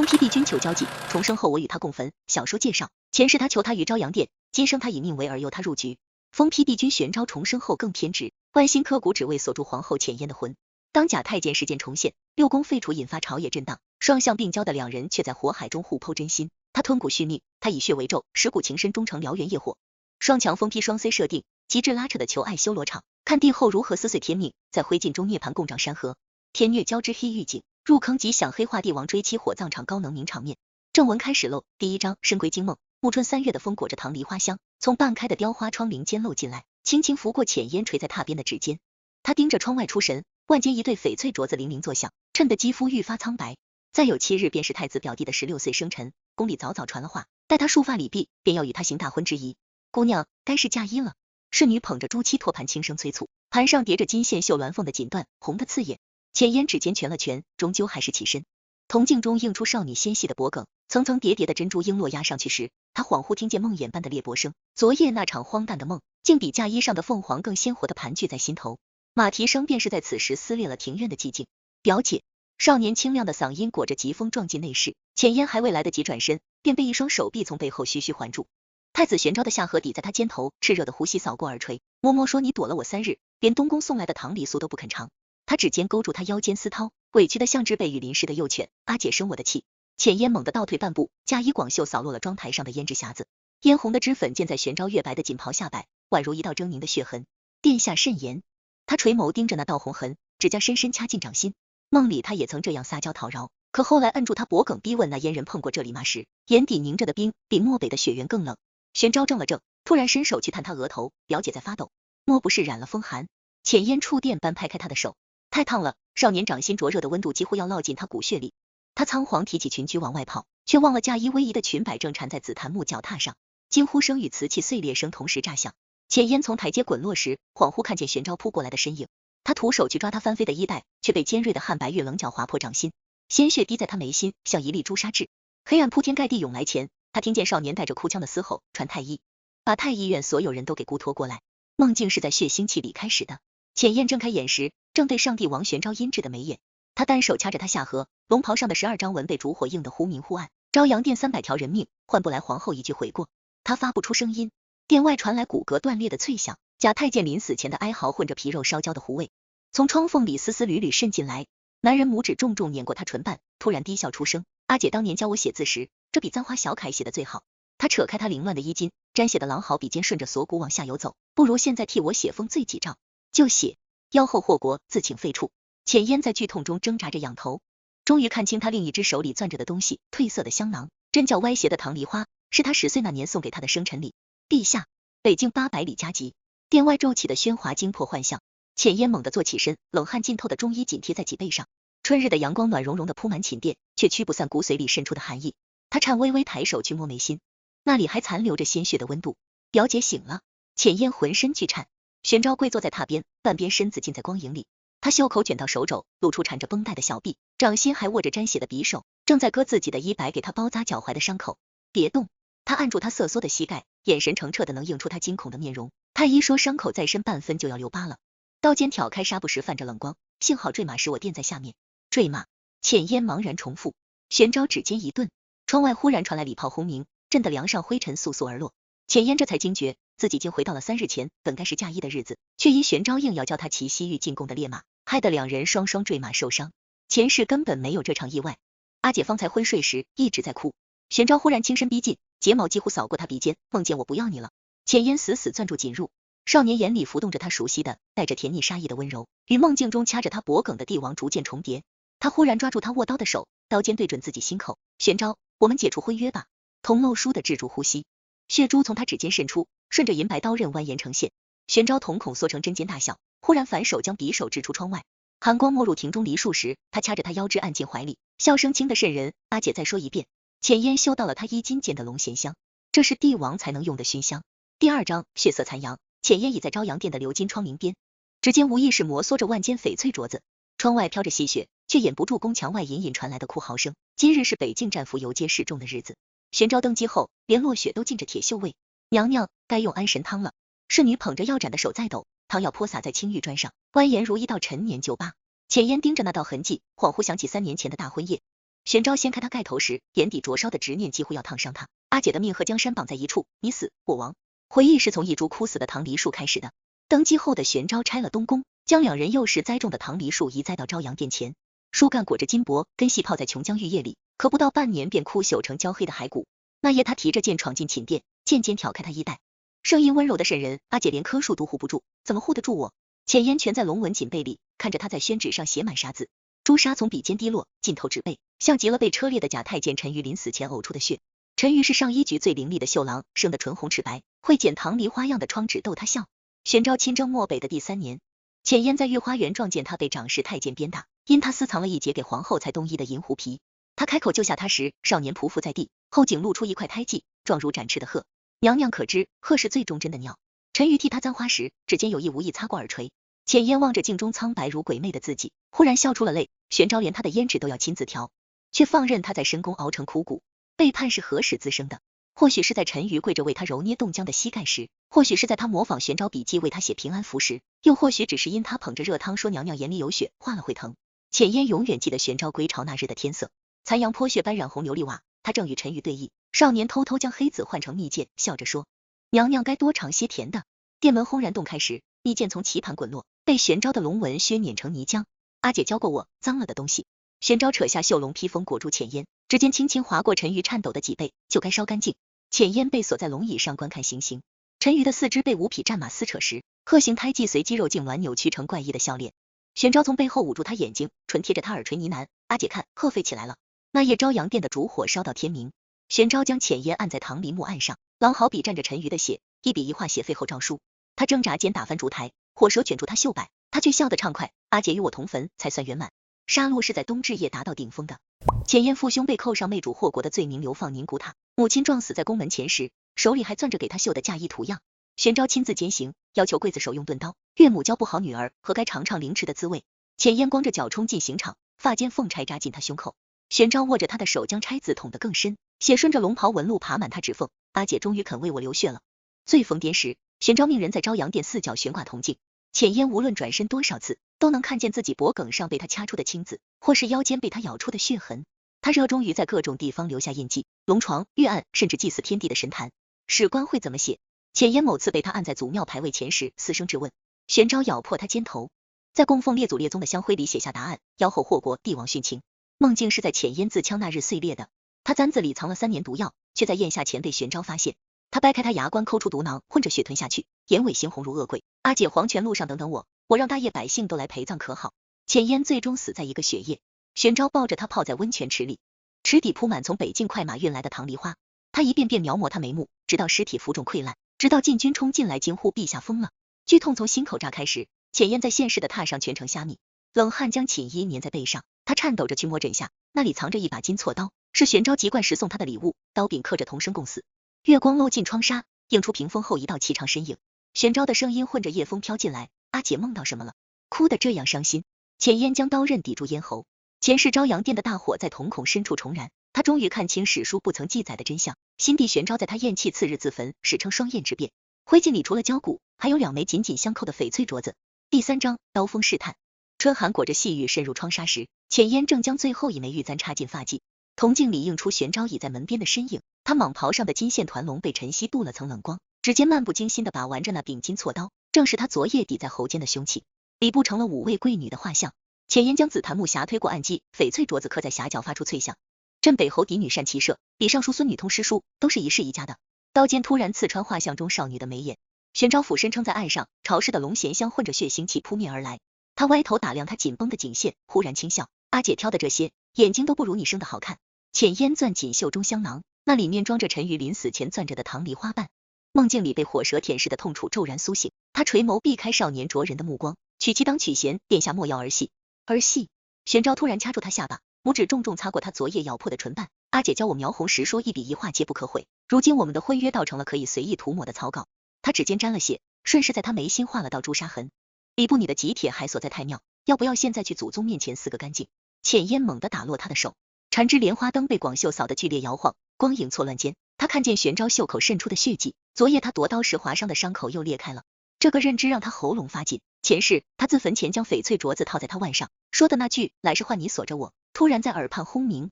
封丕帝君求交际，重生后我与他共坟。小说介绍，前世他求他于昭阳殿，今生他以命为饵诱他入局。封丕帝君玄昭重生后更偏执，剜心刻骨，只为锁住皇后浅烟的魂。当假太监事件重现，六宫废除，引发朝野震荡，双向并交的两人却在火海中互剖真心。他吞骨续命，他以血为咒，蚀骨情深，终成燎原业火。双强封丕双 C 设定，极致拉扯的求爱修罗场，看帝后如何撕碎天命，在灰烬中涅槃共掌山河。天虐交织黑狱警，入坑即想黑化帝王追妻火葬场高能名场面。正文开始漏，第一章深闺惊梦。暮春3月的风裹着糖梨花香，从半开的雕花窗棂间漏进来，轻轻拂过浅烟垂在榻边的指尖。他盯着窗外出神，腕间一对翡翠镯子铃铃作响，衬得肌肤愈发苍白。再有7日便是太子表弟的16岁生辰，宫里早早传了话，待他束发礼毕，便要与他行大婚之仪。姑娘，该是嫁衣了。侍女捧着朱漆托盘轻声催促，盘上叠着金线绣鸾凤的锦缎，红得刺眼。浅烟指尖拳了拳，终究还是起身。铜镜中映出少女纤细的脖颈，层层叠叠的珍珠璎珞压上去时，他恍惚听见梦魇般的裂帛声。昨夜那场荒诞的梦，竟比嫁衣上的凤凰更鲜活的盘踞在心头。马蹄声便是在此时撕裂了庭院的寂静。表姐，少年清亮的嗓音裹着疾风撞进内室，浅烟还未来得及转身，便被一双手臂从背后徐徐环住。太子玄昭的下颌抵在他肩头，炽热的呼吸扫过耳垂，摸摸说：“你躲了我3日，连东宫送来的糖梨酥都不肯尝。”他指尖勾住他腰间丝绦，委屈的像只被雨淋湿的幼犬。阿姐生我的气。浅烟猛地倒退半步，嫁衣广袖扫落了妆台上的胭脂匣子，嫣红的脂粉溅在玄昭月白的锦袍下摆，宛如一道狰狞的血痕。殿下慎言。他垂眸盯着那道红痕，指甲深深掐进掌心。梦里他也曾这样撒娇讨饶，可后来摁住他脖颈逼问那阉人碰过这里吗时，眼底凝着的冰比漠北的雪原更冷。玄昭怔了怔，突然伸手去探他额头，表姐在发抖，莫不是染了风寒？浅烟触电般拍开他的手，太烫了。少年掌心灼热的温度几乎要烙进他骨血里。他仓皇提起裙裾往外跑，却忘了嫁衣逶迤的裙摆正缠在紫檀木脚踏上，惊呼声与瓷器碎裂声同时炸响。浅烟从台阶滚落时，恍惚看见玄昭扑过来的身影，他徒手去抓他翻飞的衣带，却被尖锐的汉白玉棱角划破掌心，鲜血滴在他眉心，像一粒朱砂痣。黑暗铺天盖地涌来前，他听见少年带着哭腔的嘶吼：“传太医，把太医院所有人都给姑拖过来。”梦境是在血腥气里开始的。浅烟睁开眼时，正对上帝王玄昭阴鸷的眉眼，他单手掐着他下颌，龙袍上的12章纹被烛火映得忽明忽暗。昭阳殿300条人命，换不来皇后一句悔过。他发不出声音，殿外传来骨骼断裂的脆响，假太监临死前的哀嚎混着皮肉烧焦的糊味，从窗缝里丝丝缕缕渗进来。男人拇指重重碾过他唇瓣，突然低笑出声：“阿姐当年教我写字时，这比簪花小楷写的最好。”他扯开他凌乱的衣襟，沾血的狼毫笔尖顺着锁骨往下游走，不如现在替我写封罪己诏。就写，腰后祸国，自请废黜。浅烟在剧痛中挣扎着仰头，终于看清他另一只手里攥着的东西，褪色的香囊，针脚歪斜的糖梨花，是他10岁那年送给他的生辰礼。陛下，北京800里加急。殿外骤起的喧哗惊破幻象，浅烟猛地坐起身，冷汗浸透的中衣紧贴在脊背上。春日的阳光暖融融的铺满寝殿，却驱不散骨髓里渗出的寒意。他颤巍巍抬手去摸眉心，那里还残留着鲜血的温度。表姐醒了。浅烟浑身剧颤。玄昭跪坐在榻边，半边身子浸在光影里，他袖口卷到手肘，露出缠着绷带的小臂，掌心还握着沾血的匕首，正在割自己的衣摆给他包扎脚踝的伤口。别动。他按住他瑟缩的膝盖，眼神澄澈的能映出他惊恐的面容。太医说伤口再深半分就要留疤了。刀尖挑开纱布时泛着冷光，幸好坠马时我垫在下面。坠马。浅烟茫然重复。玄昭指尖一顿，窗外忽然传来礼炮轰鸣，震得梁上灰尘簌簌而落。浅烟这才惊觉自己竟回到了3日前本该是嫁衣的日子，却因玄昭硬要教他骑西域进贡的烈马，害得两人双双坠马受伤。前世根本没有这场意外。阿姐方才昏睡时一直在哭。玄昭忽然轻身逼近，睫毛几乎扫过他鼻尖，梦见我不要你了。浅烟死死攥住紧入，少年眼里浮动着他熟悉的带着甜腻杀意的温柔，与梦境中掐着他脖颈的帝王逐渐重叠。他忽然抓住他握刀的手，刀尖对准自己心口。玄昭，我们解除婚约吧。童陋倏地制住呼吸，血珠从他指尖渗出，顺着银白刀刃蜿蜒成线。玄昭瞳孔缩成针尖大小，忽然反手将匕首掷出窗外。寒光没入庭中梨树时，他掐着他腰肢按进怀里，笑声轻得渗人。阿姐再说一遍。浅烟嗅到了他衣襟间的龙涎香，这是帝王才能用的熏香。第2章血色残阳。浅烟倚在昭阳殿的鎏金窗棂边，指尖无意识摩挲着万间翡翠镯子。窗外飘着细雪，却掩不住宫墙外隐隐传来的哭嚎声。今日是北境战俘游街示众的日子。玄昭登基后，连落雪都浸着铁锈味。娘娘，该用安神汤了。侍女捧着药盏的手在抖，汤药泼洒在青玉砖上，蜿蜒如一道陈年旧疤。浅烟盯着那道痕迹，恍惚想起3年前的大婚夜。玄昭掀开他盖头时，眼底灼烧的执念几乎要烫伤他。阿姐的命和江山绑在一处，你死我亡。回忆是从一株枯死的唐梨树开始的。登基后的玄昭拆了东宫，将2人幼时栽种的唐梨树移栽到昭阳殿前，树干裹着金箔，根系泡在琼浆玉液里，可不到半年便枯朽成焦黑的骸骨。那夜他提着剑闯进寝殿，渐渐挑开他衣带，声音温柔的渗人，阿姐连棵树都护不住，怎么护得住我？浅烟蜷在龙纹锦被里，看着他在宣纸上写满杀字，朱砂从笔尖滴落，浸透纸背，像极了被车裂的假太监陈馀临死前呕出的血。陈馀是上衣局最伶俐的绣郎，生得唇红齿白，会剪唐梨花样的窗纸逗他笑。玄昭亲征漠北的第3年，浅烟在御花园撞见他被长侍太监鞭打，因他私藏了一截给皇后才冬衣的银狐皮。他开口救下他时，少年匍匐在地，后颈露出一块胎记，状如展翅的鹤。娘娘可知，鹤是最忠贞的鸟。陈馀替他簪花时，指尖有意无意擦过耳垂。浅烟望着镜中苍白如鬼魅的自己，忽然笑出了泪。玄昭连他的胭脂都要亲自调，却放任他在深宫熬成枯骨。背叛是何时滋生的？或许是在陈馀跪着为他揉捏冻僵的膝盖时，或许是在他模仿玄昭笔记为他写平安符时，又或许只是因他捧着热汤说娘娘眼里有血，化了会疼。浅烟永远记得玄昭归朝那日的天色，残阳泼血般染红琉璃瓦，他正与陈馀对弈，少年偷偷将黑子换成蜜饯，笑着说娘娘该多尝些甜的。殿门轰然洞开时，蜜饯从棋盘滚落，被玄昭的龙纹削碾成泥浆。阿姐教过我，脏了的东西。玄昭扯下绣龙披风裹住浅烟，指尖轻轻划过陈馀颤抖的脊背，就该烧干净。浅烟被锁在龙椅上观看行刑，陈馀的四肢被五匹战马撕扯时，鹤形胎记随肌肉痉挛扭曲成怪异的笑脸。玄昭从背后捂住他眼睛，唇贴着他耳垂呢喃，阿姐看，鹤沸起来了。那夜昭阳殿的烛火烧到天明，玄昭将浅烟按在唐梨木案上，狼毫笔蘸着陈馀的血，一笔一画写废后诏书。他挣扎间打翻烛台，火舌卷住他袖摆，他却笑得畅快，阿姐与我同坟才算圆满。杀戮是在冬至夜达到顶峰的。浅烟父兄被扣上媚主祸国的罪名，流放宁古塔。母亲撞死在宫门前时，手里还攥着给他绣的嫁衣图样。玄昭亲自监刑，要求刽子手用钝刀。岳母教不好女儿，何该尝尝凌迟的滋味？浅烟光着脚冲进刑场，发间凤钗扎进他胸口。玄昭握着他的手，将钗子捅得更深，血顺着龙袍纹路爬满他指缝。阿姐终于肯为我流血了。最疯癫时，玄昭命人在昭阳殿4角悬挂铜镜，浅烟无论转身多少次，都能看见自己脖颈上被他掐出的青紫，或是腰间被他咬出的血痕。他热衷于在各种地方留下印记，龙床、玉案，甚至祭祀天地的神坛。史官会怎么写？浅烟某次被他按在祖庙牌位前时，嘶声质问。玄昭咬破他肩头，在供奉列祖列宗的香灰里写下答案：妖后祸国，帝王殉情。梦境是在浅烟自枪那日碎裂的。他簪子里藏了3年毒药，却在咽下前被玄昭发现。他掰开他牙关，抠出毒囊，混着血吞下去，眼尾猩红如恶鬼。阿姐，黄泉路上等等我，我让大业百姓都来陪葬可好？浅烟最终死在一个雪夜。玄昭抱着他泡在温泉池里，池底铺满从北境快马运来的唐梨花。他一遍遍描摹他眉目，直到尸体浮肿溃烂，直到禁军冲进来惊呼陛下疯了。剧痛从心口炸开时，浅烟在现世的榻上全程虾米，冷汗将寝衣粘在背上，他颤抖着去摸枕下，那里藏着一把金锉刀，是玄昭籍贯时送他的礼物，刀柄刻着同生共死。月光漏进窗纱，映出屏风后一道颀长身影。玄昭的声音混着夜风飘进来，阿姐梦到什么了？哭得这样伤心。浅烟将刀刃抵住咽喉。前世昭阳殿的大火在瞳孔深处重燃，他终于看清史书不曾记载的真相。新帝玄昭在他咽气次日自焚，史称双燕之变。灰烬里除了焦骨，还有2枚紧紧相扣的翡翠镯子。第3章刀锋试探。春寒裹着细雨渗入窗纱时，浅烟正将最后一枚玉簪插进发髻。铜镜里映出玄昭倚在门边的身影，他蟒袍上的金线团龙被晨曦镀了层冷光，指尖漫不经心地把玩着那柄金锉刀，正是他昨夜抵在喉间的凶器。里布成了5位贵女的画像。浅烟将紫檀木匣推过案几，翡翠镯子刻在匣角发出脆响。镇北侯嫡女善骑射，比上书孙女通诗书，都是一世一家的。刀尖突然刺穿画像中少女的眉眼。玄昭俯身撑在岸上，潮湿的龙涎香混着血腥气扑面而来。他歪头打量他紧绷的颈线，忽然轻笑，阿姐挑的这些眼睛都不如你生的好看。浅烟攥紧袖中香囊，那里面装着陈馀临死前攥着的唐梨花瓣。梦境里被火舌舔舐的痛楚骤然苏醒，他垂眸避开少年灼人的目光，取其当取贤，殿下莫要儿戏。儿戏？玄昭突然掐住他下巴，拇指重重擦过他昨夜咬破的唇瓣。阿姐教我描红时说一笔一画皆不可毁，如今我们的婚约倒成了可以随意涂抹的草稿。他指尖沾了血，顺势在他眉心画了道朱砂痕。礼部你的吉帖还锁在太庙，要不要现在去祖宗面前撕个干净？浅烟猛地打落他的手，缠枝莲花灯被广袖扫得剧烈摇晃，光影错乱间，他看见玄昭袖口渗出的血迹，昨夜他夺刀时划伤的伤口又裂开了。这个认知让他喉咙发紧。前世他自焚前将翡翠镯子套在他腕上，说的那句来世换你锁着我，突然在耳畔轰鸣。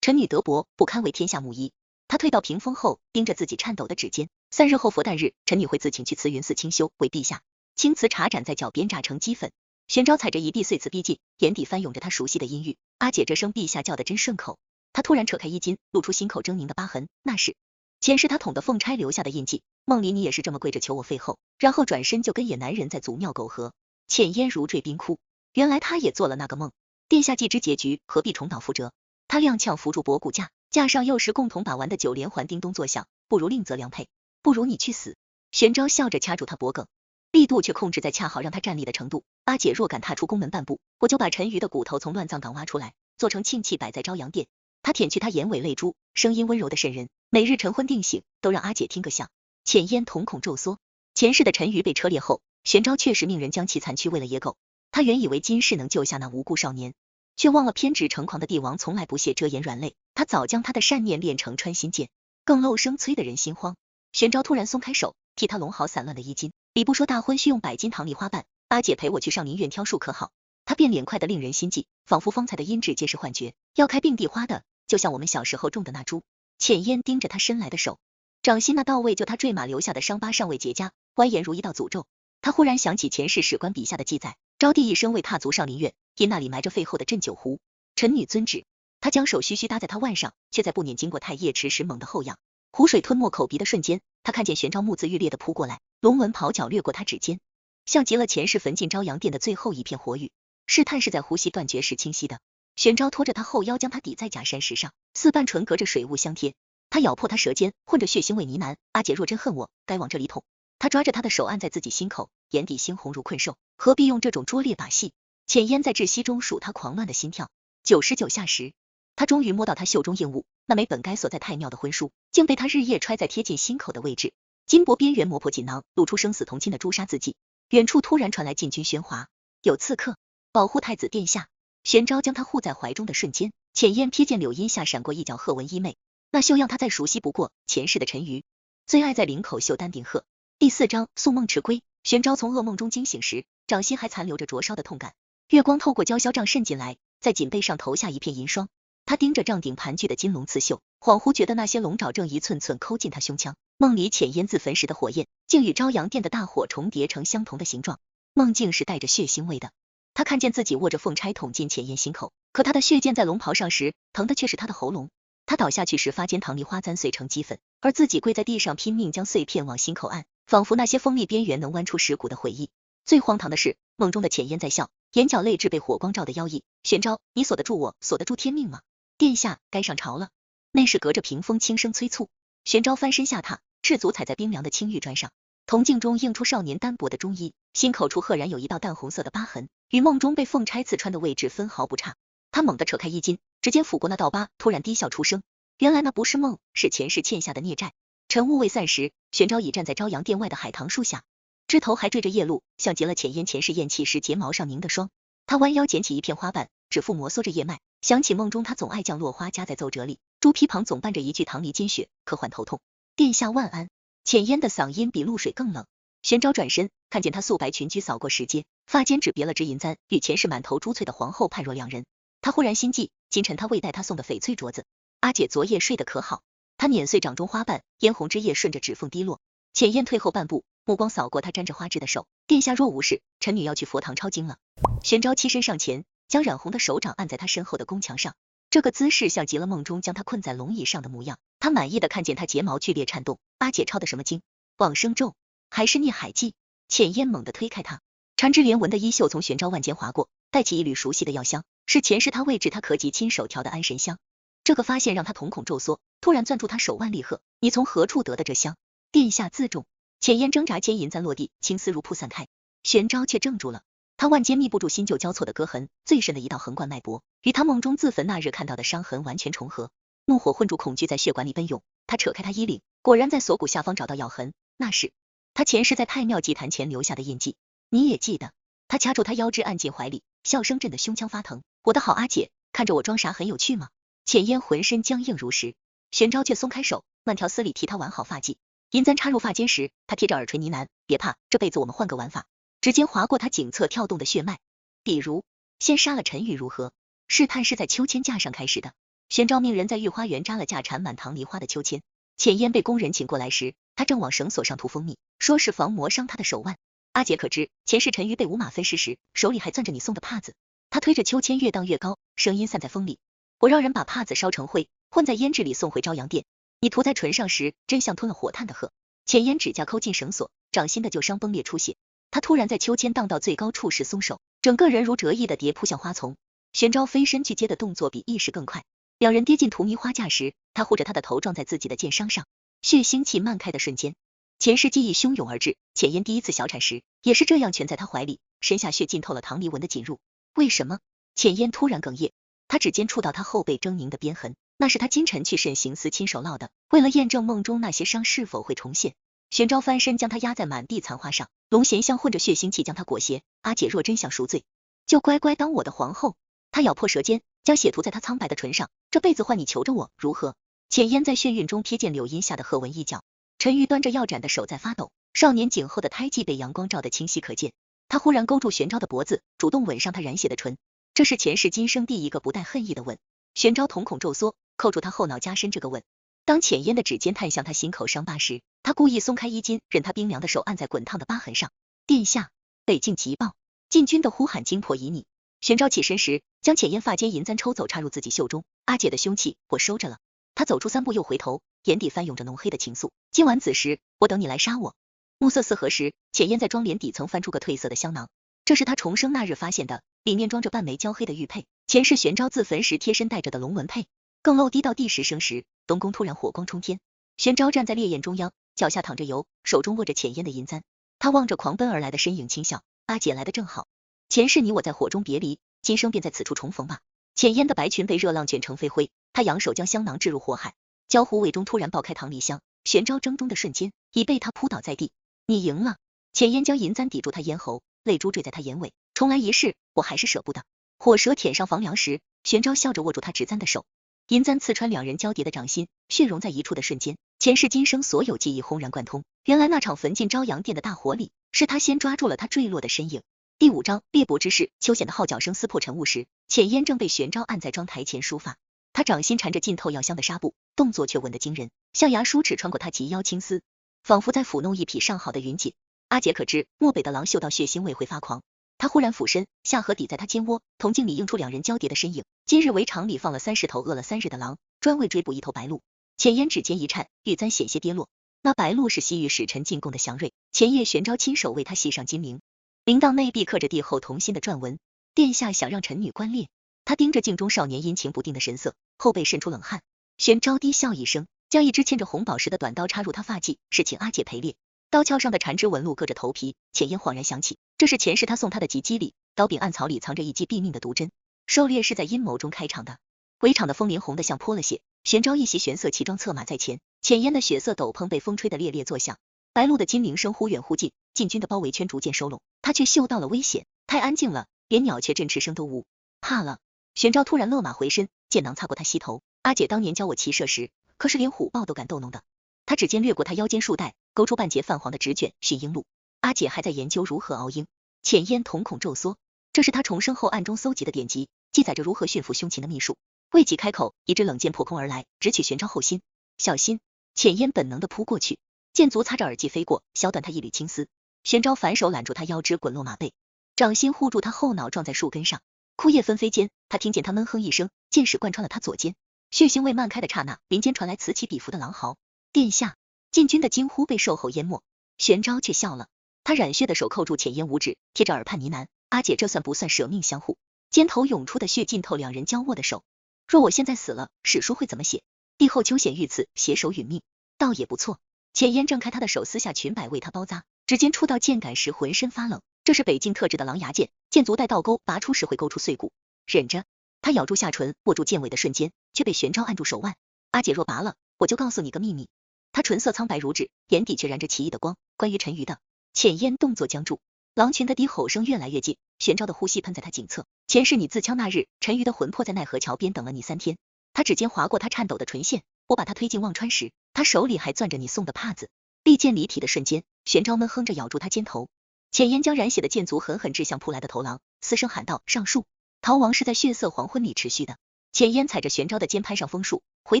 陈女德薄，不堪为天下母仪。她退到屏风后，盯着自己颤抖的指尖。3日后佛诞日，陈女会自请去慈云寺清修，为陛下。青瓷茶盏在脚边炸成齑粉。玄昭踩着一地碎瓷逼近，眼底翻涌着他熟悉的音域。阿姐这声陛下叫得真顺口。他突然扯开衣襟，露出心口狰狞的疤痕，那是前世他捅的凤钗留下的印记。梦里你也是这么跪着求我废后，然后转身就跟野男人在祖庙苟合。浅烟如坠冰窟，原来他也做了那个梦。殿下既知结局，何必重蹈覆辙？他踉跄扶住博骨架，架上又是共同把玩的9连环叮咚作响，不如另择良配，不如你去死。玄昭笑着掐住他脖颈，力度却控制在恰好让他站立的程度。阿姐若敢踏出宫门半步，我就把陈鱼的骨头从乱葬岗挖出来，做成庆器摆在朝阳殿。他舔去他眼尾泪珠，声音温柔的渗人，每日晨昏定省，都让阿姐听个响。浅烟瞳孔骤缩，前世的陈鱼被车裂后，玄昭确实命人将其残躯喂了野狗。他原以为今世能救下那无辜少年，却忘了偏执成狂的帝王从来不屑遮掩软肋，他早将他的善念炼成穿心剑，更漏声催得人心慌。玄昭突然松开手，替他拢好散乱的衣襟。礼部说大婚需用100斤唐梨花瓣，阿姐陪我去上林苑挑树可好？他变脸快得令人心悸，仿佛方才的音质皆是幻觉。要开并蒂花的，就像我们小时候种的那株。浅烟盯着他伸来的手，掌心那道为救他坠马留下的伤疤尚未结痂，蜿蜒如一道诅咒。他忽然想起前世史官笔下的记载，招娣一生未踏足上林苑，因那里埋着废后的鸩酒壶。臣女遵旨。他将手徐徐搭在他腕上，却在不撵经过太液池时猛地后仰。湖水吞没口鼻的瞬间，他看见玄昭目眦欲裂的扑过来，龙纹袍角掠过他指尖，像极了前世焚尽朝阳殿的最后一片火雨。试探是在呼吸断绝时清晰的。玄昭拖着他后腰，将他抵在假山石上，4瓣唇隔着水雾相贴。他咬破他舌尖，混着血腥味呢喃：阿姐若真恨我，该往这里捅。他抓着他的手按在自己心口，眼底猩红如困兽，何必用这种拙劣把戏？浅烟在窒息中数他狂乱的心跳，99下时，他终于摸到他袖中硬物，那枚本该锁在太庙的婚书，竟被他日夜揣在贴近心口的位置。金箔边缘磨破锦囊，露出生死同亲的朱砂字迹。远处突然传来禁军喧哗，有刺客，保护太子殿下。玄昭将他护在怀中的瞬间，浅烟瞥见柳荫下闪过一角鹤纹衣袂，那秀样他再熟悉不过，前世的陈鱼最爱在领口绣丹顶鹤。第4章宿梦迟归。玄昭从噩梦中惊醒时，掌心还残留着灼烧的痛感，月光透过胶销帐渗进来，在颈背上投下一片银霜。他盯着帐顶盘踞的金龙刺绣，恍惚觉得那些龙爪正一寸寸抠进他胸腔。梦里浅烟自焚时的火焰，竟与朝阳殿的大火重叠成相同的形状，梦境是带着血腥味的。他看见自己握着凤钗捅进浅烟心口，可他的血溅在龙袍上时，疼的却是他的喉咙。他倒下去时，发间唐梨花簪碎成齑粉，而自己跪在地上拼命将碎片往心口按，仿佛那些锋利边缘能剜出蚀骨的回忆。最荒唐的是，梦中的浅烟在笑，眼角泪痣被火光照得妖异。玄昭，你锁得住我，锁得住天命吗？殿下，该上朝了。那是隔着屏风轻声催促。玄昭翻身下榻，赤足踩在冰凉的青玉砖上，铜镜中映出少年单薄的中衣，心口处赫然有一道淡红色的疤痕，与梦中被凤钗刺穿的位置分毫不差。他猛地扯开衣襟，指尖抚过那道疤，突然低笑出声。原来那不是梦，是前世欠下的孽债。晨雾未散时，玄昭已站在朝阳殿外的海棠树下，枝头还缀着夜露，像极了浅烟前世咽气时睫毛上凝的霜。他弯腰捡起一片花瓣，指腹摩挲着叶脉，想起梦中他总爱将落花夹在奏折里，朱批旁总伴着一句唐梨金雪，可缓头痛。殿下万安。浅烟的嗓音比露水更冷。玄昭转身，看见他素白裙裾扫过石阶，发间只别了只银簪，与前世满头珠翠的皇后判若两人。他忽然心悸，今晨他未带他送的翡翠镯子。阿姐昨夜睡得可好？他碾碎掌中花瓣，嫣红之液顺着指缝滴落。浅烟退后半步，目光扫过他沾着花枝的手。殿下若无事，臣女要去佛堂抄经了。玄昭欺身上前，将染红的手掌按在他身后的宫墙上，这个姿势像极了梦中将他困在龙椅上的模样。他满意的看见他睫毛剧烈颤动。阿姐抄的什么经？往生咒还是孽海记？浅烟猛地推开他，缠枝连纹的衣袖从玄昭腕间划过，带起一缕熟悉的药香，是前世他为治他咳疾亲手调的安神香。这个发现让他瞳孔骤缩，突然攥住他手腕厉喝：你从何处得的这香？殿下自重。浅烟挣扎间银簪落地，青丝如瀑散开。玄昭却怔住了，他腕间密不住新旧交错的割痕，最深的一道横贯脉搏，与他梦中自焚那日看到的伤痕完全重合。怒火混住恐惧在血管里奔涌，他扯开他衣领，果然在锁骨下方找到咬痕，那是他前世在太庙祭坛前留下的印记。你也记得？他掐住他腰肢按进怀里，笑声震得胸腔发疼。我的好阿姐，看着我装傻很有趣吗？浅烟浑身僵硬如石，玄昭却松开手，慢条斯理替他挽好发髻。银簪插入发间时，他贴着耳垂呢喃：别怕，这辈子我们换个玩法。指尖划过他颈侧跳动的血脉，比如先杀了陈宇如何？试探是在秋千架上开始的。玄昭命人在御花园扎了架缠满糖梨花的秋千。浅烟被工人请过来时，他正往绳索上涂蜂蜜，说是防磨伤他的手腕。阿姐可知，前世陈鱼被五马分尸时，手里还攥着你送的帕子。他推着秋千越荡越高，声音散在风里。我让人把帕子烧成灰，混在胭脂里送回朝阳殿。你涂在唇上时，真像吞了火炭的鹤。浅烟指甲抠进绳索，掌心的旧伤崩裂出血。他突然在秋千荡到最高处时松手，整个人如折翼的跌扑向花丛。玄昭飞身去接的动作比意识更快。两人跌进荼蘼花架时，他护着他的头撞在自己的剑伤上，血腥气漫开的瞬间，前世记忆汹涌而至。浅烟第一次小产时，也是这样蜷在他怀里，身下血浸透了唐离纹的紧入。为什么？浅烟突然哽咽，他指尖触到他后背狰狞的鞭痕，那是他今晨去审刑司亲手烙的，为了验证梦中那些伤是否会重现。玄昭翻身将他压在满地残花上，龙涎香混着血腥气将他裹挟。阿姐若真想赎罪，就乖乖当我的皇后。他咬破舌尖，将血涂在他苍白的唇上，这辈子换你求着我，如何？浅烟在眩晕中瞥见柳荫下的鹤纹一角，陈玉端着药盏的手在发抖，少年颈后的胎记被阳光照得清晰可见。他忽然勾住玄昭的脖子，主动吻上他染血的唇，这是前世今生第一个不带恨意的吻。玄昭瞳孔骤缩，扣住他后脑加深这个吻。当浅烟的指尖探向他心口伤疤时，他故意松开衣襟，任他冰凉的手按在滚烫的疤痕上。殿下，北境急报，禁军的呼喊惊破旖旎。玄昭起身时，将浅烟发间银簪抽走，插入自己袖中。阿姐的凶器我收着了。他走出3步又回头，眼底翻涌着浓黑的情愫。今晚子时，我等你来杀我。暮色四合时，浅烟在妆帘底层翻出个褪色的香囊，这是他重生那日发现的，里面装着半枚焦黑的玉佩，前世玄昭自焚时贴身带着的龙纹佩。更漏滴到第10声时，东宫突然火光冲天，玄昭站在烈焰中央，脚下淌着油，手中握着浅烟的银簪。他望着狂奔而来的身影轻笑，阿姐来得正好，前世你我在火中别离，今生便在此处重逢吧。浅烟的白裙被热浪卷成飞灰，他扬手将香囊置入火海，焦糊尾中突然爆开唐梨香，玄昭争中的瞬间已被他扑倒在地。你赢了。浅烟将银簪抵住他咽喉，泪珠坠在他眼尾，重来一世，我还是舍不得。火舌舔上房梁时，玄昭笑着握住他执簪的手，银簪刺穿两人交叠的掌心，血融在一处的瞬间，前世今生所有记忆轰然贯通。原来那场焚尽朝阳殿的大火里，是他先抓住了他坠落的身影。第5章猎捕之事。秋显的号角声撕破晨雾时，浅烟正被玄昭按在妆台前梳发，他掌心缠着浸透药香的纱布，动作却稳得惊人，象牙梳齿穿过他及腰青丝，仿佛在抚弄一匹上好的云锦。阿姐可知漠北的狼嗅到血腥味会发狂，他忽然俯身，下颌抵在他肩窝，铜镜里映出两人交叠的身影。今日围场里放了30头饿了3日的狼，专为追捕一头白鹿。浅烟指尖一颤，玉簪险些跌落，那白鹿是西域使臣进贡的祥瑞，前夜玄昭亲手为他系上金铃，铃铛内壁刻着帝后同心的篆文。殿下想让臣女观猎。他盯着镜中少年阴晴不定的神色，后背渗出冷汗。玄昭低笑一声，将一只嵌着红宝石的短刀插入他发髻，是请阿姐陪猎。刀鞘上的缠枝纹路硌着头皮，浅烟恍然想起，这是前世他送他的吉机里，刀柄暗槽里藏着一剂毙命的毒针。狩猎是在阴谋中开场的。围场的枫林红得像泼了血，玄昭一袭玄色旗装策马在前，浅烟的血色斗篷被风吹得猎猎作响。白鹿的金铃声忽远忽近，禁军的包围圈逐渐收拢，他却嗅到了危险。太安静了，连鸟雀振翅声都无。怕了。玄昭突然勒马回身，剑囊擦过他膝头。阿姐当年教我骑射时，可是连虎豹都敢逗弄的。他指尖掠过他腰间束带，勾出半截泛黄的纸卷，驯鹰录。阿姐还在研究如何熬鹰。浅烟瞳孔骤缩，这是他重生后暗中搜集的典籍，记载着如何驯服凶禽的秘术。未及开口，一支冷箭破空而来，直取玄昭后心。小心！浅烟本能的扑过去，箭足擦着耳际飞过，削断他一缕青丝。玄昭反手揽住他腰肢，滚落马背，掌心护住他后脑，撞在树根上。枯叶纷飞间，他听见他闷哼一声，箭矢贯穿了他左肩。血腥味漫开的刹那，林间传来此起彼伏的狼嚎。殿下！禁军的惊呼被兽吼淹没，玄昭却笑了。他染血的手扣住浅烟五指，贴着耳畔呢喃：阿姐，这算不算舍命相护？肩头涌出的血浸透两人交握的手。若我现在死了，史书会怎么写？帝后秋显遇刺，携手殒命，倒也不错。浅烟挣开他的手，撕下裙摆为他包扎，指尖触到剑杆时浑身发冷。这是北境特制的狼牙剑，剑足带倒钩，拔出时会勾出碎骨。忍着。他咬住下唇，握住剑尾的瞬间，却被玄昭按住手腕。阿姐若拔了，我就告诉你个秘密。他唇色苍白如纸，眼底却燃着奇异的光，关于陈鱼的。浅烟动作僵住，狼群的低吼声越来越近，玄昭的呼吸喷在他颈侧。前世你自枪那日，陈鱼的魂魄在奈何桥边等了你3天。他指尖划过他颤抖的唇线，我把他推进忘川时，他手里还攥着你送的帕子。利剑离体的瞬间，玄昭闷哼着咬住他肩头。浅烟将染血的剑足狠狠掷向扑来的头狼，嘶声喊道：上树！逃亡是在血色黄昏里持续的。浅烟踩着玄昭的肩攀上枫树，回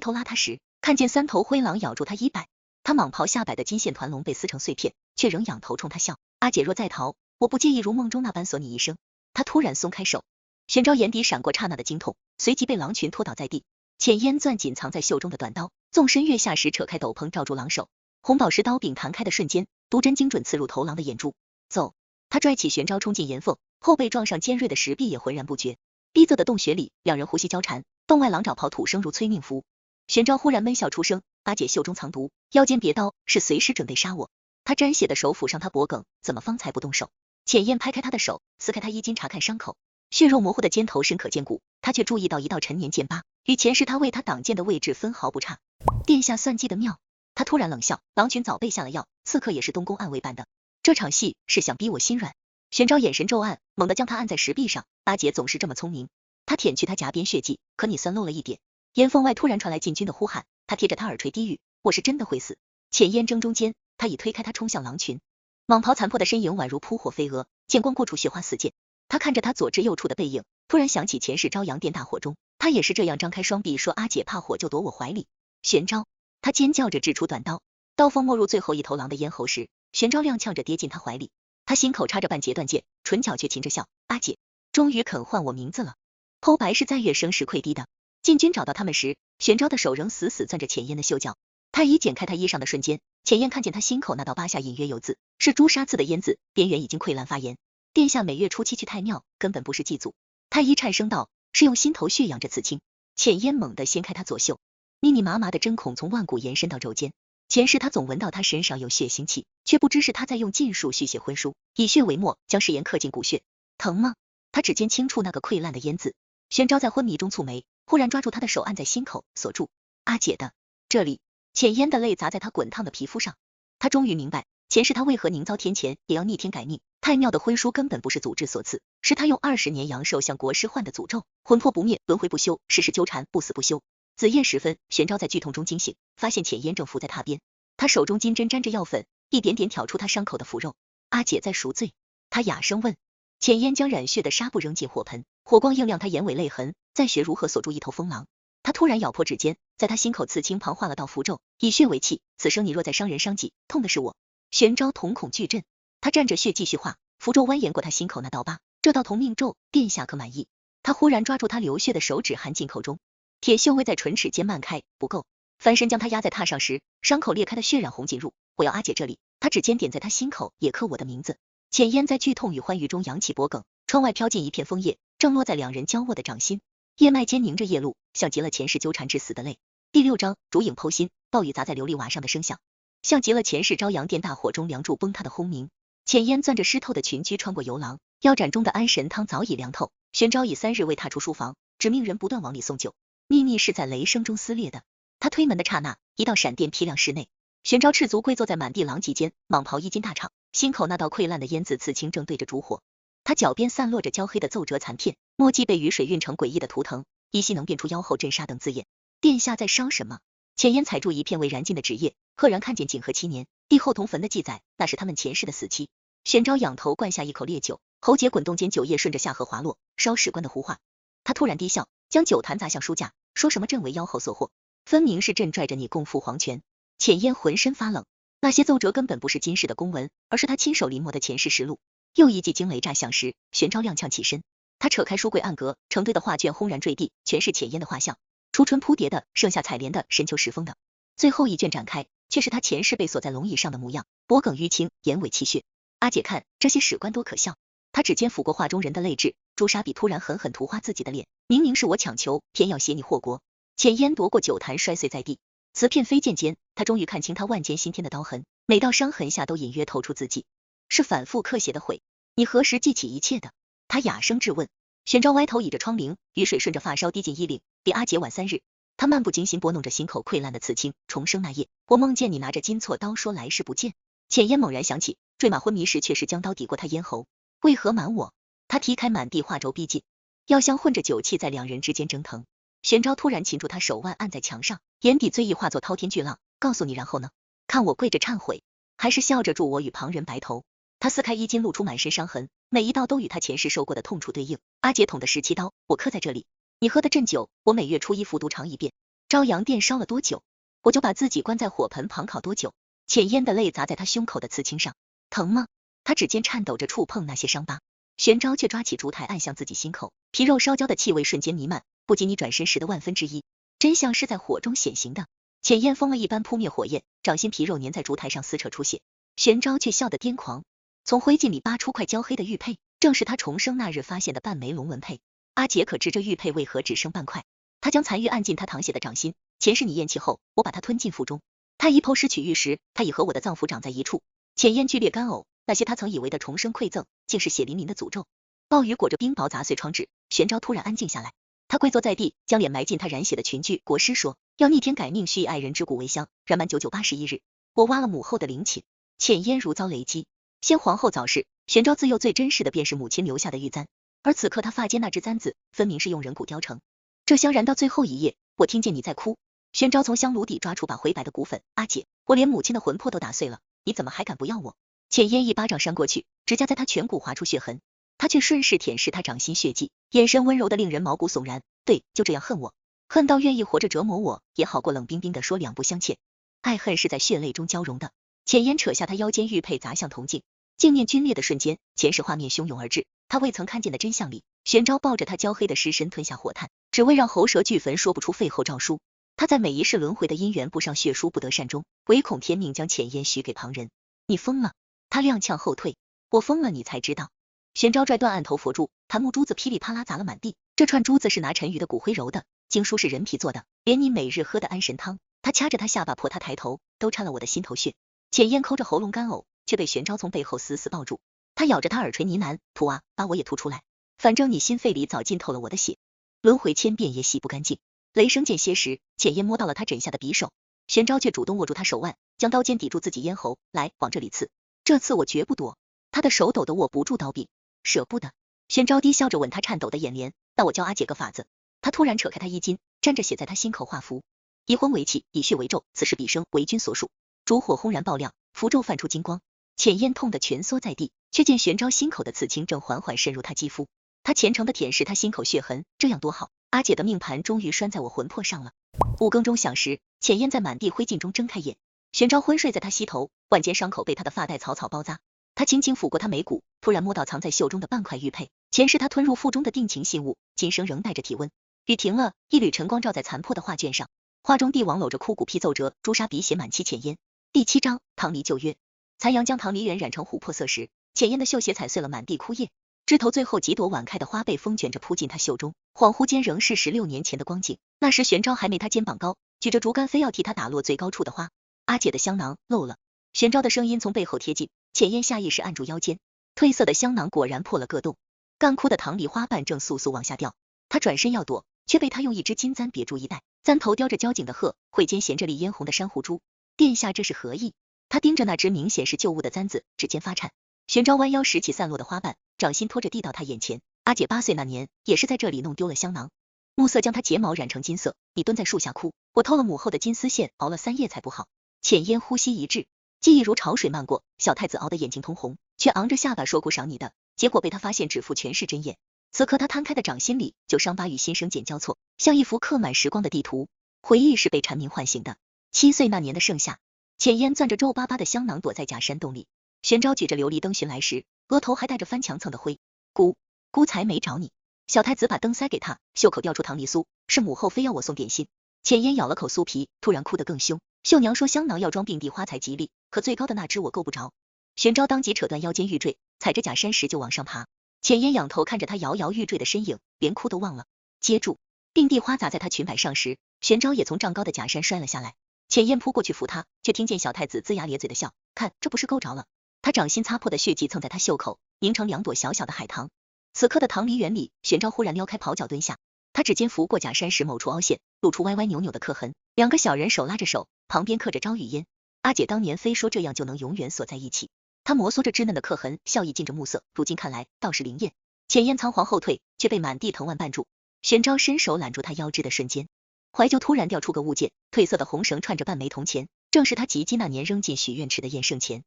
头拉他时，看见3头灰狼咬住他衣摆，他蟒袍下摆的金线团龙被撕成碎片，却仍仰头冲他笑。阿姐若在逃，我不介意如梦中那般锁你一生。他突然松开手，玄昭眼底闪过刹那的惊痛，随即被狼群拖倒在地。浅烟攥紧藏在袖中的短刀，纵身跃下时扯开斗篷罩住狼手，红宝石刀柄弹开的瞬间，毒针精准刺入头狼的眼珠。走！他拽起玄昭冲进岩缝，后背撞上尖锐的石壁也浑然不觉。逼仄的洞穴里，两人呼吸交缠，洞外狼爪跑吐声如催命符。玄昭忽然闷笑出声，阿姐袖中藏毒，腰间别刀，是随时准备杀我。他沾血的手抚上他脖颈，怎么方才不动手？浅烟拍开他的手，撕开他衣襟查看伤口，血肉模糊的肩头深可见骨，他却注意到一道陈年剑疤，与前世他为他挡剑的位置分毫不差。殿下算计的妙。他突然冷笑，狼群早备下了药，刺客也是东宫暗卫办的，这场戏是想逼我心软。玄昭眼神骤暗，猛地将他按在石壁上。阿姐总是这么聪明。他舔去他颊边血迹，可你算漏了一点。岩缝外突然传来禁军的呼喊，他贴着他耳垂低语，我是真的会死。浅烟怔中间，他已推开他冲向狼群，蟒袍残破的身影宛如扑火飞蛾，剑光过处雪花四溅。他看着他左至右处的背影，突然想起前世朝阳殿大火中，他也是这样张开双臂说阿姐怕火就躲我怀里。玄昭，他尖叫着掷出短刀，刀锋没入最后一头狼的咽喉时，玄昭踉跄着跌进他怀里，他心口插着半截断剑，唇角却噙着笑，阿姐终于肯唤我名字了。剖白是在月生时溃堤的。禁军找到他们时，玄昭的手仍死死攥着浅烟的袖角。他已剪开他衣裳的瞬间，浅烟看见他心口那道疤下隐约有字，是朱砂字的烟字，边缘已经溃烂发炎。殿下每月初7去太庙，根本不是祭祖。太医颤声道，是用心头血养着刺青。浅烟猛地掀开他左袖，密密麻麻的针孔从腕骨延伸到肘间。前世他总闻到他身上有血腥气，却不知是他在用禁术续写婚书，以血为墨，将誓言刻进骨血。疼吗？他指尖轻触那个溃烂的烟字。玄昭在昏迷中蹙眉，忽然抓住他的手按在心口，锁住。阿姐的这里。浅烟的泪砸在他滚烫的皮肤上，他终于明白，前世他为何宁遭天谴，也要逆天改命。太庙的婚书根本不是祖制所赐，是他用20年阳寿向国师换的诅咒，魂魄不灭，轮回不休，世事纠缠，不死不休。子夜时分，玄昭在剧痛中惊醒，发现浅烟正伏在榻边，他手中金针沾着药粉，一点点挑出他伤口的腐肉。阿姐在赎罪，他哑声问。浅烟将染血的纱布扔进火盆，火光映亮他眼尾泪痕，再学如何锁住一头疯狼。他突然咬破指尖，在他心口刺青旁画了道符咒，以血为契，此生你若再伤人伤己，痛的是我。玄昭瞳孔巨震，他蘸着血继续画，符咒蜿蜒过他心口那道疤，这道同命咒，殿下可满意？他忽然抓住他流血的手指含进口中，铁锈未在唇齿间漫开，不够。翻身将他压在榻上时，伤口裂开的血染红进入，我要阿姐这里。他指尖点在他心口，也刻我的名字。浅烟在剧痛与欢愉中扬起脖颈，窗外飘进一片枫叶，正落在两人交握的掌心，叶脉间凝着夜露，像极了前世纠缠致死的泪。第6章，烛影剖心，暴雨砸在琉璃瓦上的声响，像极了前世朝阳殿大火中梁柱崩塌的轰鸣。浅烟攥着湿透的裙裾穿过游廊，药盏中的安神汤早已凉透。玄昭已3日未踏出书房，只命人不断往里送酒。秘密是在雷声中撕裂的。他推门的刹那，一道闪电劈亮室内。玄昭赤足跪坐在满地狼藉间，蟒袍衣襟大敞，心口那道溃烂的烟字刺青正对着烛火。他脚边散落着焦黑的奏折残片，墨迹被雨水晕成诡异的图腾，依稀能辨出妖后镇杀等字眼。殿下在烧什么？浅烟踩住一片未燃尽的纸页，赫然看见景和7年帝后同坟的记载，那是他们前世的死期。玄昭仰头灌下一口烈酒，喉结滚动间酒液顺着下颌滑落，烧史官的胡话。他突然低笑，将酒坛砸向书架，说什么朕为妖后所惑，分明是朕拽着你共赴黄泉。浅烟浑身发冷，那些奏折根本不是今世的公文，而是他亲手临摹的前世实录。又一记惊雷炸响时，玄昭踉跄起身，他扯开书柜暗格，成堆的画卷轰然坠地，全是浅烟的画像，初春铺叠的，盛夏采莲的，深秋时风的。最后一卷展开，却是他前世被锁在龙椅上的模样，脖颈淤青，眼尾泣血。阿姐看这些史官多可笑。他指尖抚过画中人的泪痣，朱砂笔突然狠狠涂画自己的脸，明明是我强求，偏要挟你祸国。浅烟夺过酒坛摔碎在地，瓷片飞溅间，他终于看清他万间新添的刀痕，每道伤痕下都隐约透出字迹，是反复刻写的悔。你何时记起一切的？他哑声质问。玄昭歪头倚着窗棂，雨水顺着发梢滴进衣领，比阿姐晚3日。他漫不经心拨弄着心口溃烂的刺青，重生那夜，我梦见你拿着金错刀说来世不见。浅烟猛然想起，坠马昏迷时确实将刀抵过他咽喉，为何瞒我？他踢开满地画轴逼近，药香混着酒气在两人之间蒸腾。玄昭突然擒住他手腕按在墙上，眼底醉意化作滔天巨浪。告诉你然后呢？看我跪着忏悔，还是笑着助我与旁人白头？他撕开衣襟，露出满身伤痕，每一道都与他前世受过的痛楚对应。阿姐捅的17刀，我刻在这里。你喝的鸩酒，我每月初一服毒尝一遍。朝阳殿烧了多久，我就把自己关在火盆旁烤多久。浅烟的泪砸在他胸口的刺青上，疼吗？他指尖颤抖着触碰那些伤疤，玄昭却抓起烛台按向自己心口，皮肉烧焦的气味瞬间弥漫，不及你转身时的1/1000。真相是在火中显形的。浅烟疯了一般扑灭火焰，掌心皮肉粘在烛台上撕扯出血，玄昭却笑得癫狂，从灰烬里扒出块焦黑的玉佩，正是他重生那日发现的半枚龙纹佩。阿姐可知这玉佩为何只剩半块？他将残玉按进他淌血的掌心，前世你咽气后，我把它吞进腹中。他一剖失取玉时，他已和我的脏腑长在一处。浅烟剧烈干呕，那些他曾以为的重生馈赠，竟是血淋淋的诅咒。暴雨裹着冰雹砸碎窗纸，玄昭突然安静下来，他跪坐在地，将脸埋进他染血的裙裾。国师说，要逆天改命，须以爱人之骨为香，燃满9981日。我挖了母后的陵寝，浅烟如遭雷击。先皇后早逝，玄昭自幼最珍视的便是母亲留下的玉簪，而此刻他发间那只簪子，分明是用人骨雕成。这香燃到最后一夜，我听见你在哭。玄昭从香炉底抓出把灰白的骨粉，阿姐，我连母亲的魂魄都打碎了，你怎么还敢不要我？浅烟一巴掌扇过去，指甲在他颧骨划出血痕，他却顺势舔舐他掌心血迹，眼神温柔的令人毛骨悚然。对，就这样恨我，恨到愿意活着折磨我，也好过冷冰冰的说两不相欠。爱恨是在血泪中交融的。浅烟扯下他腰间玉佩砸向铜镜，镜面皲裂的瞬间，前世画面汹涌而至，他未曾看见的真相里，玄昭抱着他焦黑的尸身吞下火炭，只为让喉舌俱焚说不出废后诏书。他在每一世轮回的姻缘簿上血书不得善终，唯恐天命将浅烟许给旁人。你疯了！他踉跄后退。我疯了，你才知道。玄昭拽断案头佛珠，檀木珠子噼里啪啦砸了满地。这串珠子是拿陈宇的骨灰揉的，经书是人皮做的，连你每日喝的安神汤，他掐着他下巴迫他抬头，都掺了我的心头血。浅烟抠着喉咙干呕，却被玄昭从背后死死抱住。他咬着他耳垂呢喃，吐啊，把我也吐出来，反正你心肺里早浸透了我的血，轮回千遍也洗不干净。雷声间歇时，浅烟摸到了他枕下的匕首，玄昭却主动握住他手腕，将刀尖抵住自己咽喉，来，往这里刺，这次我绝不躲。他的手抖得握不住刀柄，舍不得。玄昭低笑着吻他颤抖的眼帘，那我教阿姐个法子。他突然扯开他衣襟，沾着血在他心口画符，以婚为契，以血为咒，此事彼生，为君所属。烛火轰然爆亮，符咒泛出金光，浅烟痛得蜷缩在地，却见玄昭心口的刺青正缓缓渗入他肌肤，他虔诚的舔舐他心口血痕，这样多好，阿姐的命盘终于拴在我魂魄上了。5更钟响时，浅烟在满地灰烬中睁开眼，玄昭昏睡在他膝头，腕间伤口被他的发带草草包扎。他轻轻抚过他眉骨，突然摸到藏在袖中的半块玉佩，前世他吞入腹中的定情信物，今生仍带着体温。雨停了，一缕晨光照在残破的画卷上，画中帝王搂着枯骨披奏折，朱砂笔写满7浅烟。第7章，唐离旧约。残阳将唐离人染成琥珀色时，浅烟的绣鞋踩碎了满地枯叶，枝头最后几朵晚开的花被风卷着扑进他袖中，恍惚间仍是16年前的光景。那时玄昭还没他肩膀高，举着竹竿非要替他打落最高处的花。阿姐的香囊漏了。玄昭的声音从背后贴近，浅烟下意识按住腰间，褪色的香囊果然破了个洞，干枯的唐梨花瓣正簌簌往下掉。他转身要躲，却被他用一只金簪别住衣带，簪头雕着交颈的鹤，喙间衔着粒嫣红的珊瑚珠。殿下这是何意？他盯着那只明显是旧物的簪子，指尖发颤。玄昭弯腰拾起散落的花瓣，掌心拖着递到他眼前。阿姐8岁那年，也是在这里弄丢了香囊。暮色将她睫毛染成金色，你蹲在树下哭，我偷了母后的金丝线，熬了3夜才补好。浅烟呼吸一滞，记忆如潮水漫过，小太子熬得眼睛通红，却昂着下巴说苦赏你的，结果被他发现指腹全是针眼。此刻他摊开的掌心里，旧伤疤与新生茧交错，像一幅刻满时光的地图。回忆是被蝉鸣唤醒的。7岁那年的盛夏，浅烟攥着皱巴巴的香囊躲在假山洞里，玄昭举着琉璃灯寻来时，额头还带着翻墙蹭的灰。姑才没找你。小太子把灯塞给他，袖口掉出糖梨酥，是母后非要我送点心。浅烟咬了口酥皮，突然哭得更凶。绣娘说香囊要装并蒂花才吉利，可最高的那只我够不着。玄昭当即扯断腰间玉坠，踩着假山石就往上爬。浅烟仰头看着他摇摇欲坠的身影，连哭都忘了。接住！并蒂花砸在他裙摆上时，玄昭也从丈高的假山摔了下来。浅烟扑过去扶他，却听见小太子龇牙咧嘴的笑，看这不是够着了。他掌心擦破的血迹蹭在他袖口，凝成2朵小小的海棠。此刻的唐梨园里，玄昭忽然撩开袍角蹲下，他指尖拂过假山时某处凹陷，露出歪歪扭扭的刻痕。2个小人手拉着手，旁边刻着朝雨烟。阿姐当年非说这样就能永远锁在一起。他摩挲着稚嫩的刻痕，笑意浸着暮色，如今看来倒是灵验。浅烟仓皇后退，却被满地藤蔓绊住。玄昭伸手揽住他腰肢的瞬间，怀旧突然掉出个物件，褪色的红绳串着半枚铜钱，正是他及笄那年扔进许愿池的验圣钱。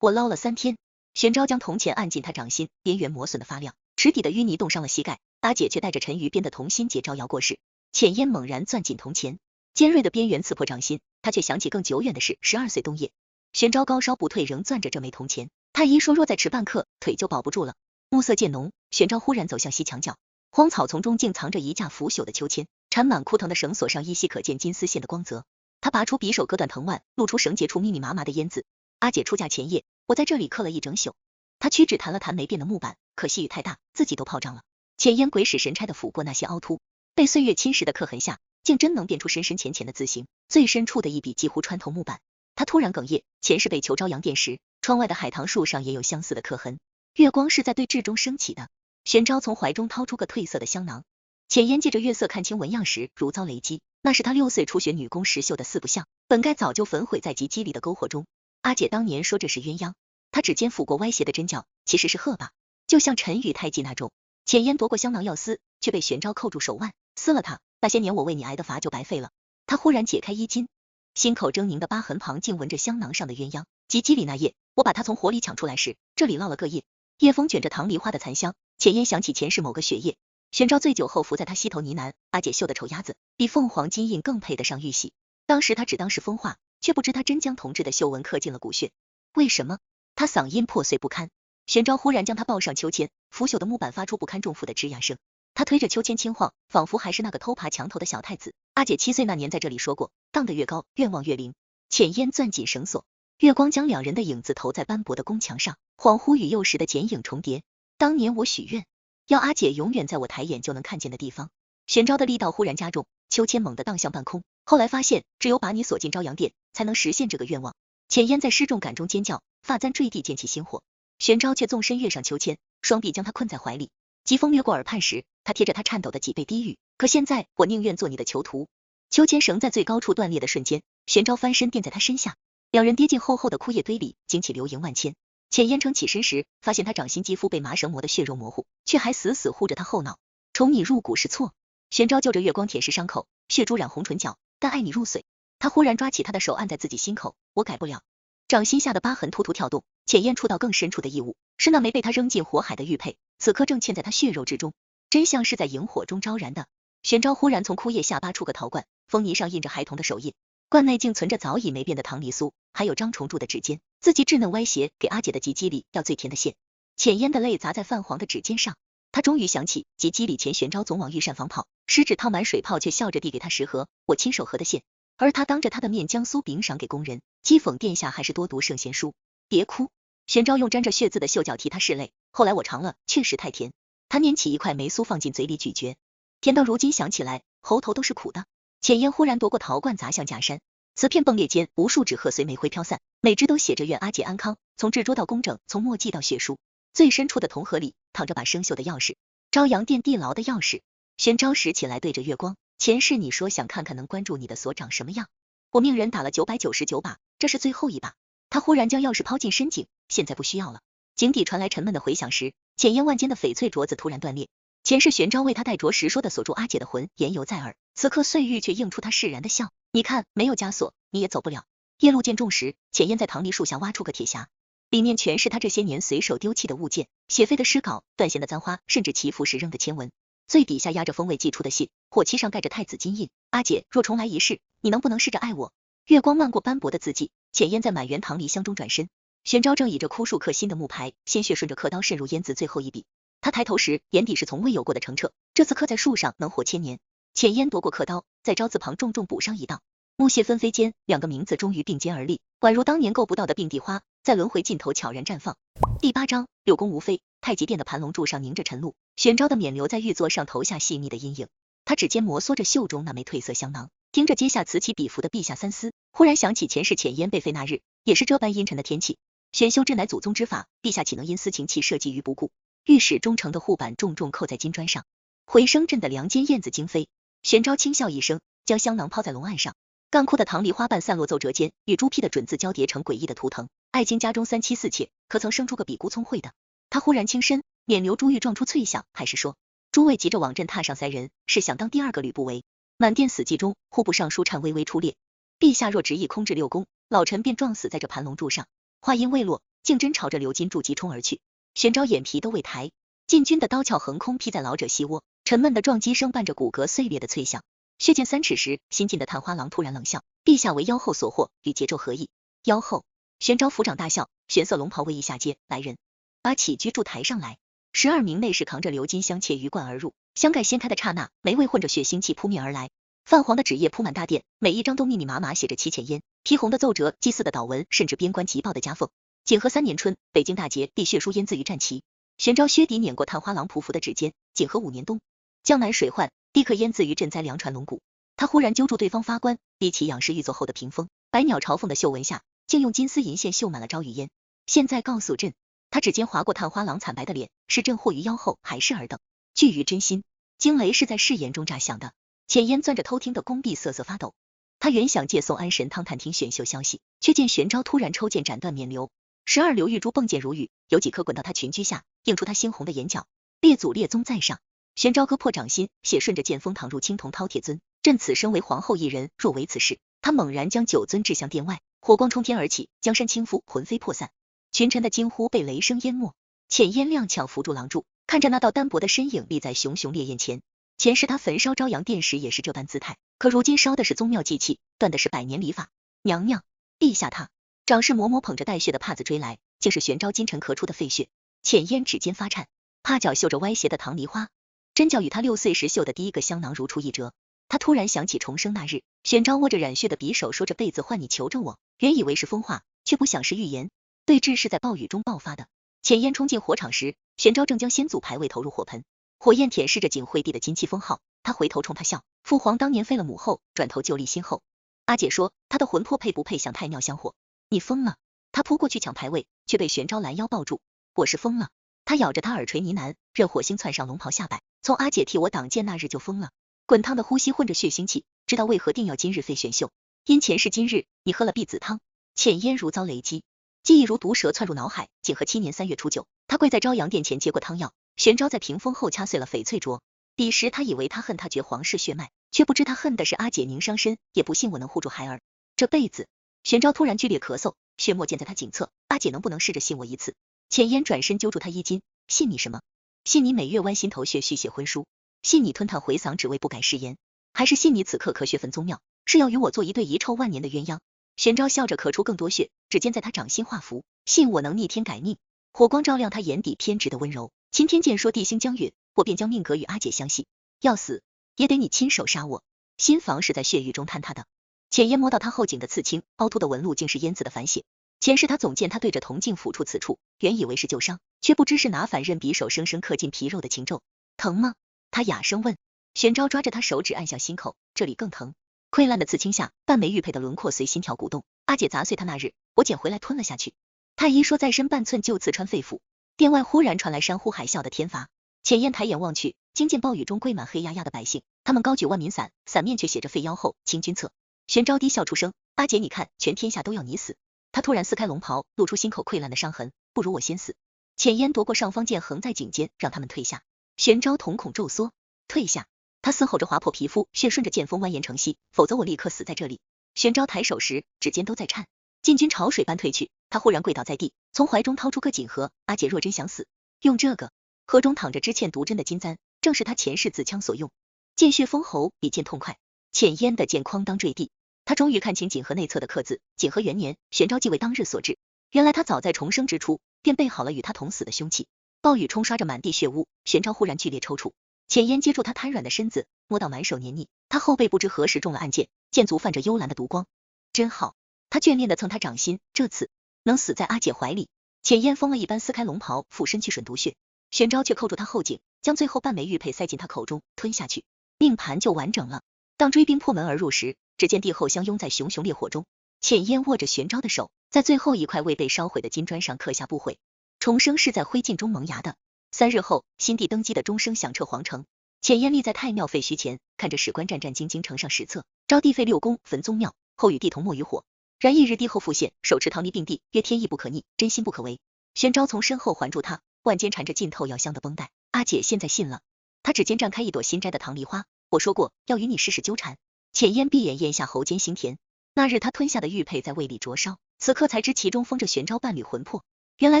我捞了3天。玄昭将铜钱按进他掌心，边缘磨损的发亮，池底的淤泥冻伤了膝盖，阿姐却带着陈鱼编的同心结招摇过市。浅烟猛然攥紧铜钱，尖锐的边缘刺破掌心，他却想起更久远的事。12岁冬夜，玄昭高烧不退，仍攥着这枚铜钱。太医说，若再迟半刻，腿就保不住了。暮色渐浓，玄昭忽然走向西墙角，荒草丛中竟藏着一架腐朽的秋千，缠满枯藤的绳索上依稀可见金丝线的光泽。他拔出匕首，割断藤蔓，露出绳结处密密麻麻的烟字。阿姐出嫁前夜，我在这里刻了一整宿。他屈指弹了弹没变的木板，可惜雨太大，自己都泡胀了。浅烟鬼使神差的抚过那些凹凸，被岁月侵蚀的刻痕下，竟真能辨出深深浅浅的字形，最深处的一笔几乎穿透木板。他突然哽咽，前世被求朝阳殿时，窗外的海棠树上也有相似的刻痕。月光是在对峙中升起的。玄昭从怀中掏出个褪色的香囊，浅烟借着月色看清纹样时，如遭雷击。那是他6岁初学女工时绣的四不像，本该早就焚毁在及笄里的篝火中。阿姐当年说这是鸳鸯，他指尖抚过歪斜的针脚，其实是鹤吧，就像陈宇太极那种。浅烟夺过香囊要撕，却被玄昭扣住手腕，撕了它，那些年我为你挨的罚就白费了。他忽然解开衣襟，心口狰狞的疤痕旁竟纹着香囊上的鸳鸯。及笄里那夜，我把它从火里抢出来时，这里落了个叶。夜风卷着棠梨花的残香，浅烟想起前世某个雪夜，玄昭醉酒后伏在他膝头呢喃，阿姐绣的丑鸭子比凤凰金印更配得上玉玺。当时他只当是风化，却不知他真将同志的绣纹刻进了骨血。为什么？他嗓音破碎不堪。玄昭忽然将他抱上秋千，腐朽的木板发出不堪重负的吱呀声。他推着秋千轻晃，仿佛还是那个偷爬墙头的小太子。阿姐7岁那年在这里说过，荡得越高，愿望越灵。浅烟攥紧绳索，月光将两人的影子投在斑驳的宫墙上，恍惚与幼时的剪影重叠。当年我许愿，要阿姐永远在我抬眼就能看见的地方。玄昭的力道忽然加重，秋千猛地荡向半空。后来发现，只有把你锁进朝阳殿，才能实现这个愿望。浅烟在失重感中尖叫，发簪坠地，溅起星火。玄昭却纵身跃上秋千，双臂将他困在怀里。疾风掠过耳畔时，他贴着他颤抖的脊背低语：可现在，我宁愿做你的囚徒。秋千绳在最高处断裂的瞬间，玄昭翻身垫在他身下，两人跌进厚厚的枯叶堆里，惊起流萤万千。浅烟撑起身时，发现他掌心肌肤被麻绳磨得血肉模糊，却还死死护着他后脑。宠你入骨是错。玄昭就着月光舔舐伤口，血珠染红唇角，但爱你入髓。他忽然抓起他的手按在自己心口，我改不了。掌心下的疤痕突突跳动，浅烟触到更深处的异物，是那枚被他扔进火海的玉佩，此刻正嵌在他血肉之中，真相是在萤火中昭然的。玄昭忽然从枯叶下扒出个陶罐，封泥上印着孩童的手印，罐内竟存着早已没变的糖梨酥，还有张重铸的指尖，自己稚嫩歪斜，给阿姐的及笄里要最甜的馅。浅烟的泪砸在泛黄的指尖上，他终于想起及笄里前玄昭总往御膳房跑，食指烫满水泡，却笑着递给他10盒我亲手和的馅，而他当着他的面将酥饼赏给工人，讥讽殿下还是多读圣贤书。别哭。玄昭用沾着血渍的袖角替他拭泪，后来我尝了，确实太甜。他拈起一块梅酥放进嘴里咀嚼，甜到如今想起来喉头都是苦的。浅烟忽然夺过陶罐砸向假山，瓷片迸裂间，无数纸鹤随煤灰飘散，每只都写着愿阿姐安康，从制桌到工整，从墨迹到血书。最深处的铜盒里躺着把生锈的钥匙，朝阳殿地牢的钥匙。玄昭拾起来对着月光，前世你说想看看能关住你的锁长什么样，我命人打了999把，这是最后一把。他忽然将钥匙抛进深井，现在不需要了。井底传来沉闷的回响时，浅烟腕间的翡翠镯子突然断裂。前世玄昭为他带镯时说的锁住阿姐的魂言犹在耳，此刻碎玉却映出他释然的笑，你看没有枷锁你也走不了。夜路渐重时，浅烟在棠梨树下挖出个铁匣，里面全是他这些年随手丢弃的物件，写废的诗稿，断线的簪花，甚至祈福时扔的签文。最底下压着风味寄出的信，火漆上盖着太子金印，阿姐若重来一世，你能不能试着爱我。月光漫过斑驳的字迹，浅烟在满园棠梨香中转身。玄昭正倚着枯树刻新的木牌，鲜血顺着刻刀渗入烟字最后一笔。他抬头时，眼底是从未有过的澄澈，这次刻在树上能活1000年。浅烟夺过刻刀，在招字旁重重补上一道。木屑纷飞间，两个名字终于并肩而立，宛如当年够不到的并蒂花，在轮回尽头悄然绽放。第8章，六宫无妃。太极殿的盘龙柱上凝着晨露，玄昭的冕旒在玉座上投下细密的阴影。他指尖摩挲着袖中那枚褪色香囊，听着接下此起彼伏的陛下三思，忽然想起前世浅烟被废那日，也是这般阴沉的天气。玄修之乃祖宗之法，陛下岂能因私情弃社稷于不顾？御史忠诚的护板重重扣在金砖上，回声震得梁间燕子惊飞。玄昭轻笑一声，将香囊抛在龙案上，干枯的棠梨花瓣散落奏折间，与朱批的准字交叠成诡异的图腾。爱卿家中3妻4妾，可曾生出个比孤聪慧的？他忽然轻身，冕旒珠玉撞出脆响，还是说诸位急着往朕榻上塞人，是想当第2个吕不韦？满殿死寂中，户部尚书颤巍巍出列，陛下若执意空至6宫，老臣便撞死在这盘龙柱上。话音未落，竟真朝着鎏金柱急冲而去。玄昭眼皮都未抬，禁军的刀鞘横空劈在老者膝窝，沉闷的撞击声伴着骨骼碎裂的脆响。血溅3尺时，新晋的探花郎突然冷笑：“陛下为妖后所惑，与桀纣何异？”妖后，玄昭抚掌大笑，玄色龙袍卫衣下阶，来人，把起居柱抬上来。12名内侍扛着鎏金香切鱼贯而入，香盖掀开的刹那，霉味混着血腥气扑面而来。泛黄的纸页铺满大殿，每一张都密密麻麻写着七浅烟，披红的奏折，祭祀的祷文，甚至边关急报的夹缝。景和3年春，北京大捷，必血书烟自于战旗。玄昭薛嫡碾过探花郎匍匐的指尖。景和5年冬，江南水患，地克烟自于赈灾粮船龙骨。他忽然揪住对方发官，逼其仰视御座后的屏风，百鸟朝凤的绣纹下，竟用金丝银线绣满了朝雨烟。现在告诉朕，他指尖划过探花郎惨白的脸，是朕或于妖后，还是尔等？惧于真心。惊雷是在誓言中炸响的。浅烟攥着偷听的宫壁瑟瑟发抖。他原想借宋安神汤探听选秀消息，却见玄昭突然抽剑斩断冕旒，12流玉珠迸溅如雨，有几颗滚到他裙裾下，映出他猩红的眼角。列祖列宗在上。玄昭割破掌心，血顺着剑锋淌入青铜饕餮尊。朕此生为皇后一人，若为此事。他猛然将9尊掷向殿外，火光冲天而起，江山倾覆，魂飞魄散。群臣的惊呼被雷声淹没。浅烟踉跄扶住廊柱，看着那道单薄的身影立在熊熊烈焰前。前世他焚烧昭阳殿时也是这般姿态，可如今烧的是宗庙祭器，断的是百年礼法。娘娘，陛下他。掌事嬷嬷捧着带血的帕子追来，竟是玄昭金晨咳出的废血。浅烟指尖发颤，帕脚绣着歪斜的唐梨花，针脚与他6岁时绣的第一个香囊如出一辙。他突然想起重生那日，玄昭握着染血的匕首，说这辈子换你求着我，原以为是疯话，却不想是预言。对峙是在暴雨中爆发的。浅烟冲进火场时，玄昭正将先祖牌位投入火盆，火焰舔舐着景惠帝的金漆封号。他回头冲他笑，父皇当年废了母后，转头就立新后。阿姐说他的魂魄配不配享太庙香火？你疯了！他扑过去抢牌位，却被玄昭拦腰抱住。我是疯了！他咬着他耳垂呢喃，任火星窜上龙袍下摆。从阿姐替我挡箭那日就疯了。滚烫的呼吸混着血腥气，知道为何定要今日废选秀，因前世今日你喝了避子汤。浅烟如遭雷击，记忆如毒蛇窜入脑海。景和7年3月初9，他跪在昭阳殿前接过汤药，玄昭在屏风后掐碎了翡翠镯。彼时他以为他恨他绝皇室血脉，却不知他恨的是阿姐宁伤身，也不信我能护住孩儿这辈子。玄昭突然剧烈咳嗽，血沫溅在他颈侧，阿姐能不能试着信我一次？浅烟转身揪住他衣襟，信你什么？信你每月剜心头血续写婚书，信你吞炭回嗓只为不改誓言，还是信你此刻咳血焚宗庙，是要与我做一对遗臭万年的鸳鸯？玄昭笑着咳出更多血，指尖在他掌心画符，信我能逆天改命。火光照亮他眼底偏执的温柔。擎天剑说地星将陨，我便将命格与阿姐相系，要死也得你亲手杀我。心房是在血狱中坍塌的。浅烟摸到他后颈的刺青，凹凸的纹路竟是烟字的反写。前世他总见他对着铜镜抚触此处，原以为是旧伤，却不知是拿反刃匕首生生刻进皮肉的情咒。疼吗？他哑声问。玄昭抓着他手指按向心口，这里更疼。溃烂的刺青下，半枚玉佩的轮廓随心跳鼓动。阿姐砸碎他那日，我捡回来吞了下去。太医说再深半寸就刺穿肺腑。殿外忽然传来山呼海啸的天罚。浅烟抬眼望去，惊见暴雨中跪满黑压压的百姓，他们高举万民伞，伞面却写着废妖后清君侧。玄昭低笑出声，阿姐你看，全天下都要你死。他突然撕开龙袍，露出心口溃烂的伤痕，不如我先死。浅烟夺过上方剑，横在颈间，让他们退下。玄昭瞳孔骤缩，退下。他嘶吼着划破皮肤，血顺着剑锋蜿蜒成溪，否则我立刻死在这里。玄昭抬手时，指尖都在颤。禁军潮水般退去，他忽然跪倒在地，从怀中掏出颗锦盒。阿姐若真想死，用这个。盒中躺着支嵌毒针的金簪，正是他前世自枪所用。见血封喉，比剑痛快。浅烟的剑哐当坠地。他终于看清锦盒内侧的刻字，锦盒元年，玄昭继位当日所制。原来他早在重生之初，便备好了与他同死的凶器。暴雨冲刷着满地血污，玄昭忽然剧烈抽搐。浅烟接住他瘫软的身子，摸到满手黏腻，他后背不知何时中了暗箭，箭足泛着幽蓝的毒光。真好，他眷恋的蹭他掌心，这次能死在阿姐怀里。浅烟疯了一般撕开龙袍，俯身去吮毒血。玄昭却扣住他后颈，将最后半枚玉佩塞进他口中，吞下去，命盘就完整了。当追兵破门而入时，只见帝后相拥在熊熊烈火中。浅烟握着玄昭的手，在最后一块未被烧毁的金砖上刻下不悔。重生是在灰烬中萌芽的。3日后，新帝登基的钟声响彻皇城。浅烟立在太庙废墟前，看着史官战战兢兢呈上史册，昭帝废6宫，焚宗庙，后与帝同没于火。然一日帝后复现，手持唐梨并蒂，曰天意不可逆，真心不可违。玄昭从身后环住他，腕间缠着浸透药香的绷带。阿姐现在信了。他指尖绽开一朵新摘的唐梨花，我说过要与你世世纠缠。浅烟闭眼咽下喉间腥甜。那日他吞下的玉佩在胃里灼烧，此刻才知其中封着玄昭伴侣魂魄。原来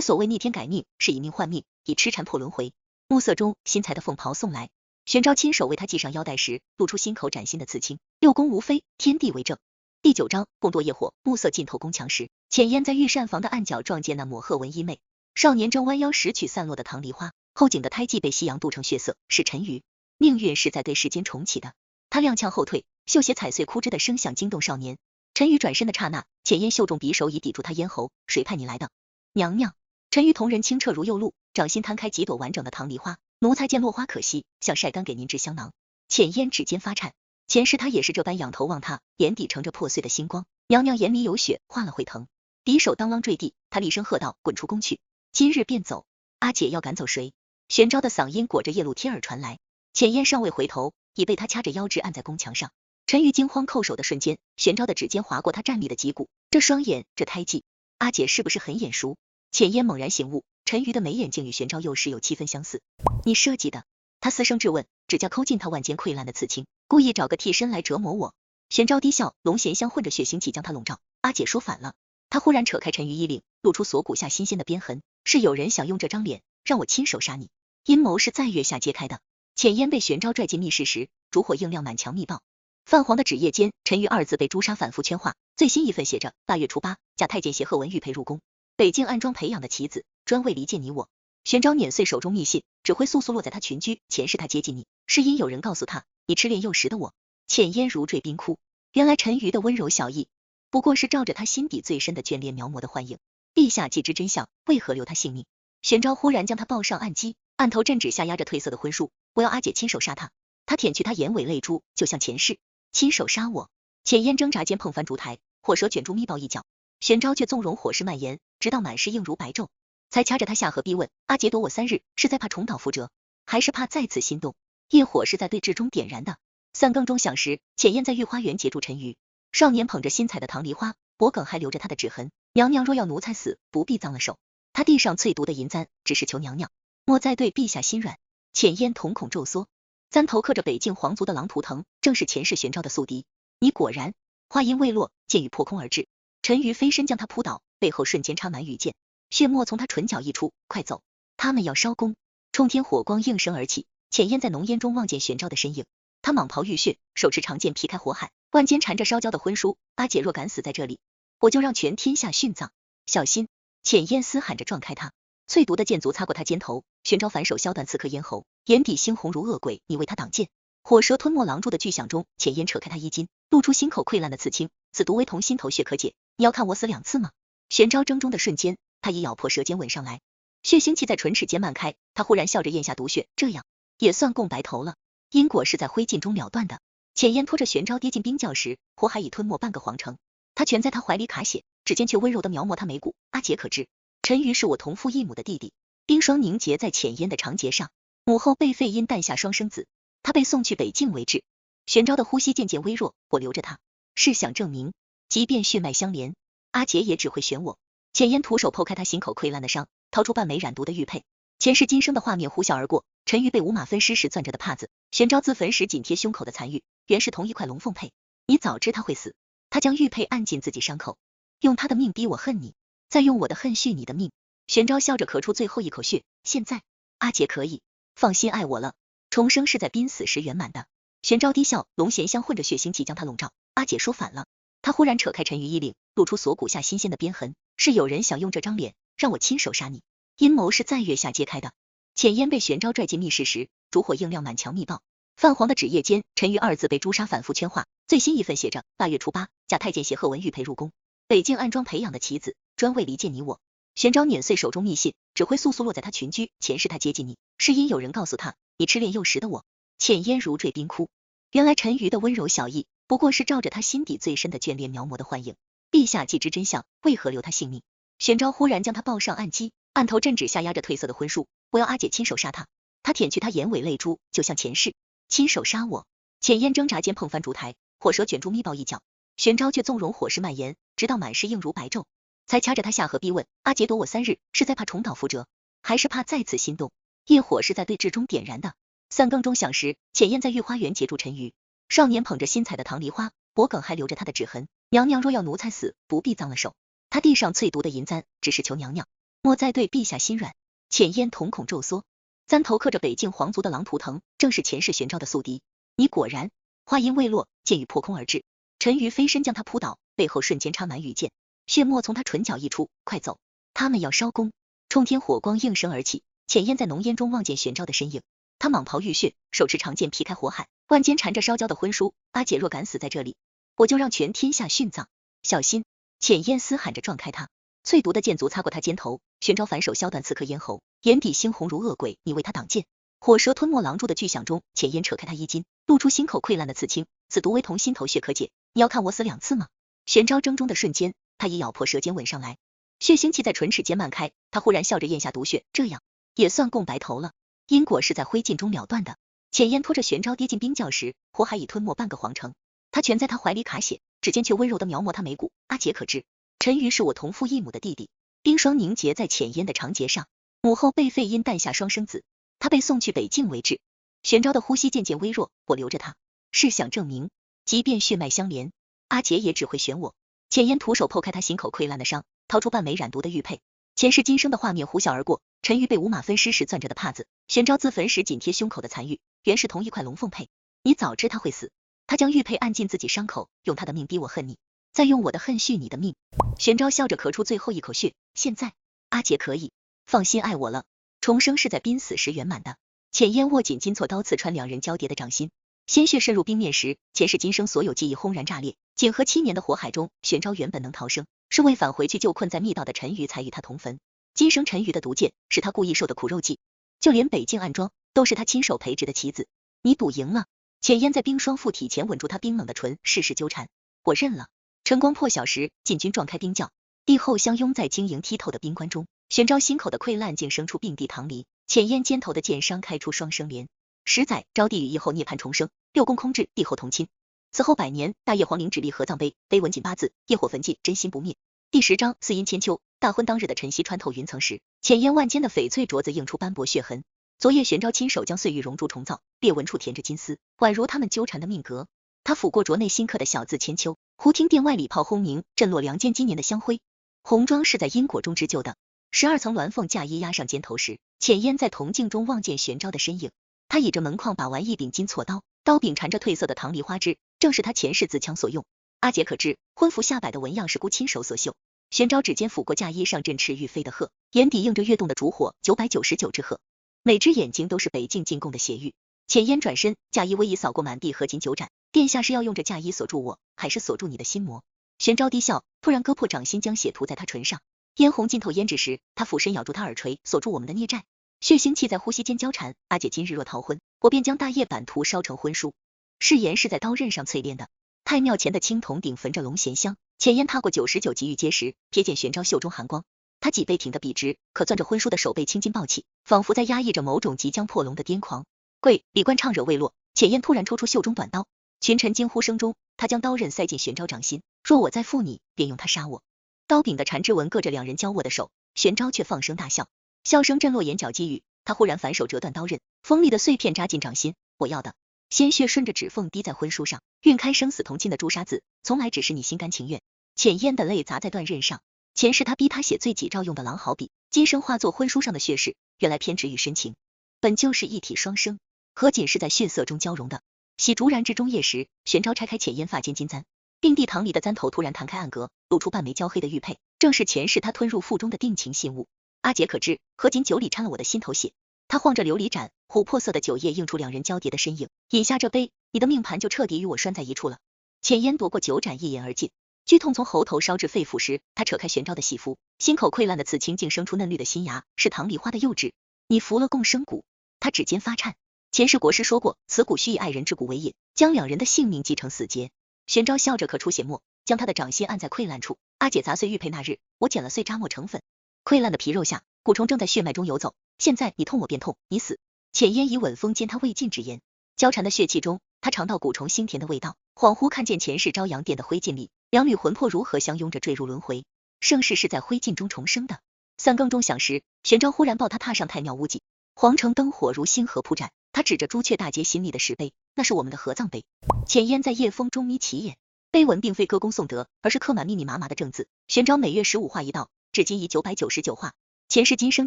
所谓逆天改命，是以命换命，以痴缠破轮回。暮色中，新裁的凤袍送来，玄昭亲手为他系上腰带时，露出心口崭新的刺青。六宫无非，天地为证。第9章，共堕业火。暮色浸透宫墙时，浅烟在御膳房的暗角撞见那抹褐纹衣袂少年，正弯腰拾取散落的棠梨花，后颈的胎记被夕阳镀成血色，是陈鱼。命运是在对世间重启的。他踉跄后退，绣鞋踩碎枯枝的声响惊动少年。陈鱼转身的刹那，浅烟秀重匕首已抵住他咽喉。谁派你来的？娘娘。陈鱼瞳仁清澈如釉露，掌心摊开几朵完整的棠梨花。奴才见落花可惜，想晒干给您制香囊。浅烟指尖发颤，前世他也是这般仰头望他，眼底盛着破碎的星光。娘娘眼里有血，化了会疼。匕首当啷坠地，他厉声喝道：滚出宫去，今日便走。阿姐要赶走谁？玄昭的嗓音裹着夜露贴耳传来。浅烟尚未回头，已被他掐着腰肢按在宫墙上。陈鱼惊慌扣手的瞬间，玄昭的指尖划过他站立的脊骨，这双眼，这胎记，阿姐是不是很眼熟？浅烟猛然醒悟，陈鱼的眉眼竟与玄昭幼时有7分相似。你设计的？他嘶声质问，指甲抠进他腕间溃烂的刺青，故意找个替身来折磨我。玄昭低笑，龙涎香混着血腥气将他笼罩。阿姐说反了。他忽然扯开陈鱼衣领，露出锁骨下新鲜的鞭痕，是有人想用这张脸让我亲手杀你。阴谋是在月下揭开的。浅烟被玄昭拽进密室时，烛火映亮满墙密报。泛黄的纸页间，陈鱼2字被朱砂反复圈画，最新一份写着8月初8，假太监携贺文玉佩入宫，北境暗桩培养的棋子，专为离间你我。玄昭碾碎手中密信，指挥速速落在他群居。前世他接近你，是因有人告诉他，你痴恋幼时的我。浅烟如坠冰窟，原来陈鱼的温柔小意，不过是照着他心底最深的眷恋描摹的幻影。陛下既知真相，为何留他性命？玄昭忽然将他抱上案几，案头正指下压着褪色的婚书，我要阿姐亲手杀他。他舔去他眼尾泪珠，就像前世。亲手杀我！浅烟挣扎间碰翻烛台，火舌卷住密报一角，玄昭却纵容火势蔓延，直到满室映如白昼，才掐着他下颌逼问：阿姐躲我3日，是在怕重蹈覆辙，还是怕再次心动？业火是在对峙中点燃的。3更钟响时，浅烟在御花园截住陈鱼，少年捧着新采的棠梨花，脖梗还留着他的指痕。娘娘若要奴才死，不必脏了手。他递上淬毒的银簪，只是求娘娘莫再对陛下心软。浅烟瞳孔骤缩。簪头刻着北境皇族的狼图腾，正是前世玄昭的宿敌。你果然。话音未落，剑雨破空而至，陈鱼飞身将他扑倒，背后瞬间插满羽箭，血沫从他唇角溢出。快走，他们要烧宫！冲天火光应声而起，浅烟在浓烟中望见玄昭的身影，他蟒袍浴血，手持长剑劈开火海，腕间缠着烧焦的婚书。阿姐若敢死在这里，我就让全天下殉葬。小心！浅烟嘶喊着撞开他，淬毒的剑足擦过他肩头，玄昭反手削断刺客咽喉，眼底猩红如恶鬼。你为他挡剑！火舌吞没狼蛛的巨响中，浅烟扯开他衣襟，露出心口溃烂的刺青。此毒为同心头血可解，你要看我死2次吗？玄昭怔中的瞬间，他已咬破舌尖吻上来，血腥气在唇齿间漫开。他忽然笑着咽下毒血，这样也算共白头了。因果是在灰烬中了断的。浅烟拖着玄昭跌进冰窖时，火海已吞没半个皇城，他蜷在他怀里卡血，指尖却温柔地描摹他眉骨。阿姐可知，陈鱼是我同父异母的弟弟。冰霜凝结在浅烟的长睫上，母后被废因诞下双生子，他被送去北境为质。玄昭的呼吸渐渐微弱，我留着他，是想证明，即便血脉相连，阿姐也只会选我。浅烟徒手剖开他心口溃烂的伤，掏出半枚染毒的玉佩，前世今生的画面呼啸而过。陈鱼被五马分尸时攥着的帕子，玄昭自焚时紧贴胸口的残玉，原是同一块龙凤佩。你早知他会死，他将玉佩按进自己伤口，用他的命逼我恨你，再用我的恨续你的命。玄昭笑着咳出最后一口血，现在阿姐可以放心爱我了，重生是在濒死时圆满的。玄昭低笑，龙涎香混着血腥气将他笼罩。阿姐说反了。他忽然扯开陈鱼衣领，露出锁骨下新鲜的鞭痕，是有人想用这张脸让我亲手杀你。阴谋是在月下揭开的。浅烟被玄昭拽进密室时，烛火映亮满墙密报。泛黄的纸页间，陈鱼2字被朱砂反复圈画，最新一份写着8月初8，假太监携贺文玉佩入宫，北境暗桩培养的棋子，专为离间你我。玄昭碾碎手中密信，指挥速速落在他群居。前世他接近你，是因有人告诉他，你痴恋幼时的我。浅烟如坠冰窟，原来陈鱼的温柔小意，不过是照着他心底最深的眷恋描摹的幻影。陛下既知真相，为何留他性命？玄昭忽然将他抱上案几，案头正指下压着褪色的婚书，我要阿姐亲手杀他。他舔去他眼尾泪珠，就像前世。亲手杀我！浅烟挣扎间碰翻烛台，火舌卷住密报一角，玄昭却纵容火势蔓延，直到满室映如白昼，才掐着他下颌逼问：阿姐躲我3日，是在怕重蹈覆辙，还是怕再次心动？业火是在对峙中点燃的。3更钟响时，浅烟在御花园截住陈鱼，少年捧着新采的棠梨花，脖梗还留着他的指痕。娘娘若要奴才死，不必脏了手。他递上淬毒的银簪，只是求娘娘莫再对陛下心软。浅烟瞳孔骤缩。簪头刻着北境皇族的狼图腾，正是前世玄昭的宿敌。你果然……话音未落，剑雨破空而至，陈馀飞身将他扑倒，背后瞬间插满羽箭，血沫从他唇角溢出。快走，他们要烧宫！冲天火光应声而起，浅烟在浓烟中望见玄昭的身影，他蟒袍浴血，手持长剑劈开火海，腕间缠着烧焦的婚书。阿姐若敢死在这里，我就让全天下殉葬！小心！浅烟嘶喊着撞开他，淬毒的剑足擦过他肩头，玄昭反手削断刺客咽喉，眼底猩红如恶鬼。你为他挡剑！火蛇吞没狼蛛的巨响中，浅烟扯开他衣襟，露出心口溃烂的刺青。此毒唯同心头血可解，你要看我死2次吗？玄昭怔中的瞬间，他已咬破舌尖吻上来，血腥气在唇齿间漫开。他忽然笑着咽下毒血，这样也算共白头了。因果是在灰烬中了断的。浅烟拖着玄昭跌进冰窖时，火海已吞没半个皇城，他蜷在他怀里卡血，指尖却温柔地描摹他眉骨。阿姐可知，陈馀是我同父异母的弟弟。冰霜凝结在浅烟的长睫上，母后被废因诞下双生子，他被送去北境为质。玄昭的呼吸渐渐微弱，我留着他，是想证明，即便血脉相连，阿姐也只会选我。浅烟徒手剖开他心口溃烂的伤，掏出半枚染毒的玉佩。前世今生的画面呼啸而过，陈馀被五马分尸时攥着的帕子，玄昭自焚时紧贴胸口的残玉，原是同一块龙凤佩。你早知他会死，他将玉佩按进自己伤口，用他的命逼我恨你，再用我的恨续你的命。玄昭笑着咳出最后一口血，现在阿姐可以放心爱我了。重生是在濒死时圆满的。浅烟握紧金错刀刺穿两人交叠的掌心，鲜血渗入冰面时，前世今生所有记忆轰然炸裂。仅和7年的火海中，玄昭原本能逃生，是为返回去救困在密道的陈馀才与他同坟。今生陈馀的毒箭是他故意受的苦肉计，就连北境暗桩都是他亲手培植的棋子。你赌赢了。浅烟在冰霜附体前吻住他冰冷的唇，世事纠缠，我认了。晨光破晓时，禁军撞开冰窖，帝后相拥在晶莹剔透的冰棺中。玄昭心口的溃烂竟生出并蒂糖梨，浅烟肩头的剑伤开出双生莲。10载，昭帝与羿后涅槃重生，6宫空至，帝后同亲。此后100年，大业皇陵只立合葬碑，碑文仅8字：业火焚尽，真心不灭。第10章，四阴千秋。大婚当日的晨曦穿透云层时，浅烟腕间的翡翠镯子映出斑驳血痕。昨夜玄昭亲手将碎玉熔铸重造，裂纹处填着金丝，宛如他们纠缠的命格。他抚过镯内新刻的小字千秋，忽听殿外礼炮轰鸣，震落梁间今年的香灰。红妆是在因果中织就的。12层鸾凤嫁衣压上肩头时，浅烟在铜镜中望见玄昭的身影。他倚着门框把玩一柄金错刀，刀柄缠着褪色的棠梨花枝，正是他前世自枪所用。阿姐可知，婚服下摆的纹样是姑亲手所绣。玄昭指尖抚过嫁衣上振翅欲飞的鹤，眼底映着跃动的烛火，999只鹤，每只眼睛都是北境进贡的血玉。浅烟转身，嫁衣威仪扫过满地合金9盏，殿下是要用这嫁衣锁住我，还是锁住你的心魔？玄昭低笑，突然割破掌心，将血涂在他唇上。嫣红浸透胭脂时，他俯身咬住他耳垂，锁住我们的孽债。血腥气在呼吸间交缠。阿姐今日若逃婚，我便将大业版图烧成婚书。誓言是在刀刃上淬炼的。太庙前的青铜鼎焚着龙涎香，浅烟踏过99级玉阶时，瞥见玄昭袖中寒光。他脊背挺得笔直，可攥着婚书的手背青筋暴起，仿佛在压抑着某种即将破龙的癫狂。跪！礼官唱惹未落，浅烟突然抽出袖中短刀，群臣惊呼声中，他将刀刃塞进玄昭掌心。若我再负你，便用它杀我。刀柄的缠枝纹硌着两人交握的手，玄昭却放声大笑，笑声震落眼角积雨。他忽然反手折断刀刃，锋利的碎片扎进掌心。我要的。鲜血顺着指缝滴在婚书上，晕开生死同亲的朱砂字，从来只是你心甘情愿。浅烟的泪砸在断刃上，前世他逼他写罪己诏用的狼毫笔，今生化作婚书上的血誓，原来偏执与深情，本就是一体双生，何仅是在血色中交融的。洗竹然至中夜时，玄昭拆开浅烟发间金簪，并蒂堂里的簪头突然弹开暗格，露出半枚焦黑的玉佩，正是前世他吞入腹中的定情信物。阿姐可知，何仅酒里掺了我的心头血。他晃着琉璃盏，琥珀色的酒液映出两人交叠的身影。饮下这杯，你的命盘就彻底与我拴在一处了。浅烟夺过酒盏，一饮而尽。剧痛从喉头烧至肺腑时，他扯开玄昭的喜服，心口溃烂的刺青竟生出嫩绿的新芽，是棠梨花的幼稚。你服了共生骨。他指尖发颤。前世国师说过，此骨须以爱人之骨为引，将两人的性命继成死结。玄昭笑着咳出血沫，将他的掌心按在溃烂处。阿姐砸碎玉佩那日，我剪了碎渣磨成粉。溃烂的皮肉下，蛊虫正在血脉中游走。现在你痛我便痛，你死。浅烟以吻封缄他未尽之言，交缠的血气中，他尝到蛊虫腥甜的味道，恍惚看见前世朝阳殿的灰烬里，两缕魂魄如何相拥着坠入轮回。盛世是在灰烬中重生的。3更钟响时，玄昭忽然抱他踏上太庙屋脊，皇城灯火如星河铺展。他指着朱雀大街心里的石碑，那是我们的合葬碑。浅烟在夜风中眯起眼，碑文并非歌功颂德，而是刻满密密麻麻的正字。玄昭每月15画一道，至今已999画，前世今生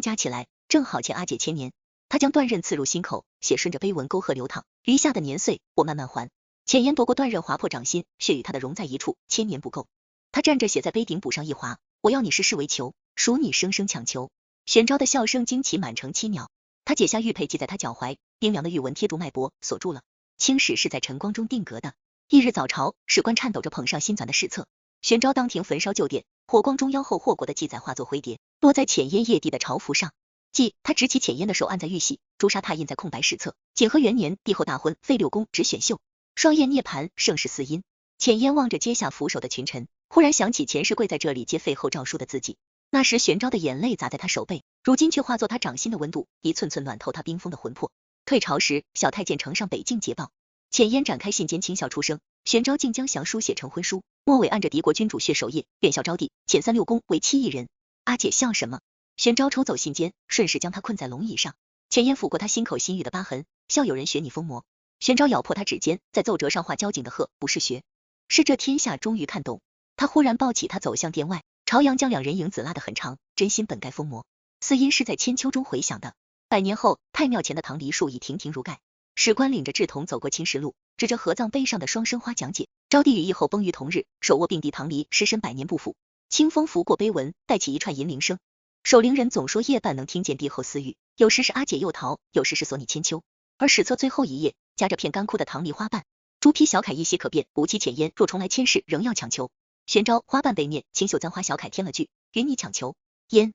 加起来，正好欠阿姐1000年。他将断刃刺入心口，血顺着碑文沟壑流淌，余下的年岁我慢慢还。浅烟夺过断刃，划破掌心，血与他的融在一处，千年不够。他蘸着血在碑顶补上一划，我要你视世为囚，属你生生强求。玄昭的笑声惊起满城七鸟，他解下玉佩系在他脚踝，冰凉的玉纹贴住脉搏，锁住了。青史是在晨光中定格的。翌日早朝，史官颤抖着捧上新纂的史册，玄昭当庭焚烧旧典，火光中妖后霍国的记载化作灰碟，落在浅烟腋地的朝服上。即他执起浅烟的手按在玉玺，朱砂拓印在空白史册。景和元年，帝后大婚，废六宫，只选秀，双燕涅盘，盛世四音。浅烟望着阶下俯首的群臣，忽然想起前世跪在这里接废后诏书的自己，那时玄昭的眼泪砸在他手背，如今却化作他掌心的温度，一寸寸暖透他冰封的魂魄。退朝时，小太监呈上北境捷报，浅烟展开信笺，轻笑出声。玄昭竟将降书写成婚书，末尾按着敌国君主血手印，愿效昭帝，遣三六宫为妻一人。阿姐笑什么？玄昭抽走信笺，顺势将他困在龙椅上。浅烟抚过他心口心语的疤痕，笑有人学你疯魔。玄昭咬破他指尖，在奏折上画交颈的鹤，不是学，是这天下终于看懂。他忽然抱起他走向殿外，朝阳将两人影子拉得很长，真心本该疯魔。四音是在千秋中回响的。100年后，太庙前的棠梨树已亭亭如盖，史官领着稚童走过青石路，指着合葬碑上的双生花讲解：昭帝与义后崩于同日，手握并蒂棠梨，尸身100年不腐。清风拂过碑文，带起一串银铃声。守灵人总说夜半能听见帝后私语，有时是阿姐诱逃，有时是索你千秋。而史册最后一页夹着片干枯的棠梨花瓣，朱批小楷一稀可辨，无期浅烟若重来千世，仍要强求。玄昭花瓣背面，秦秀簪花小楷添了句：允你强求。烟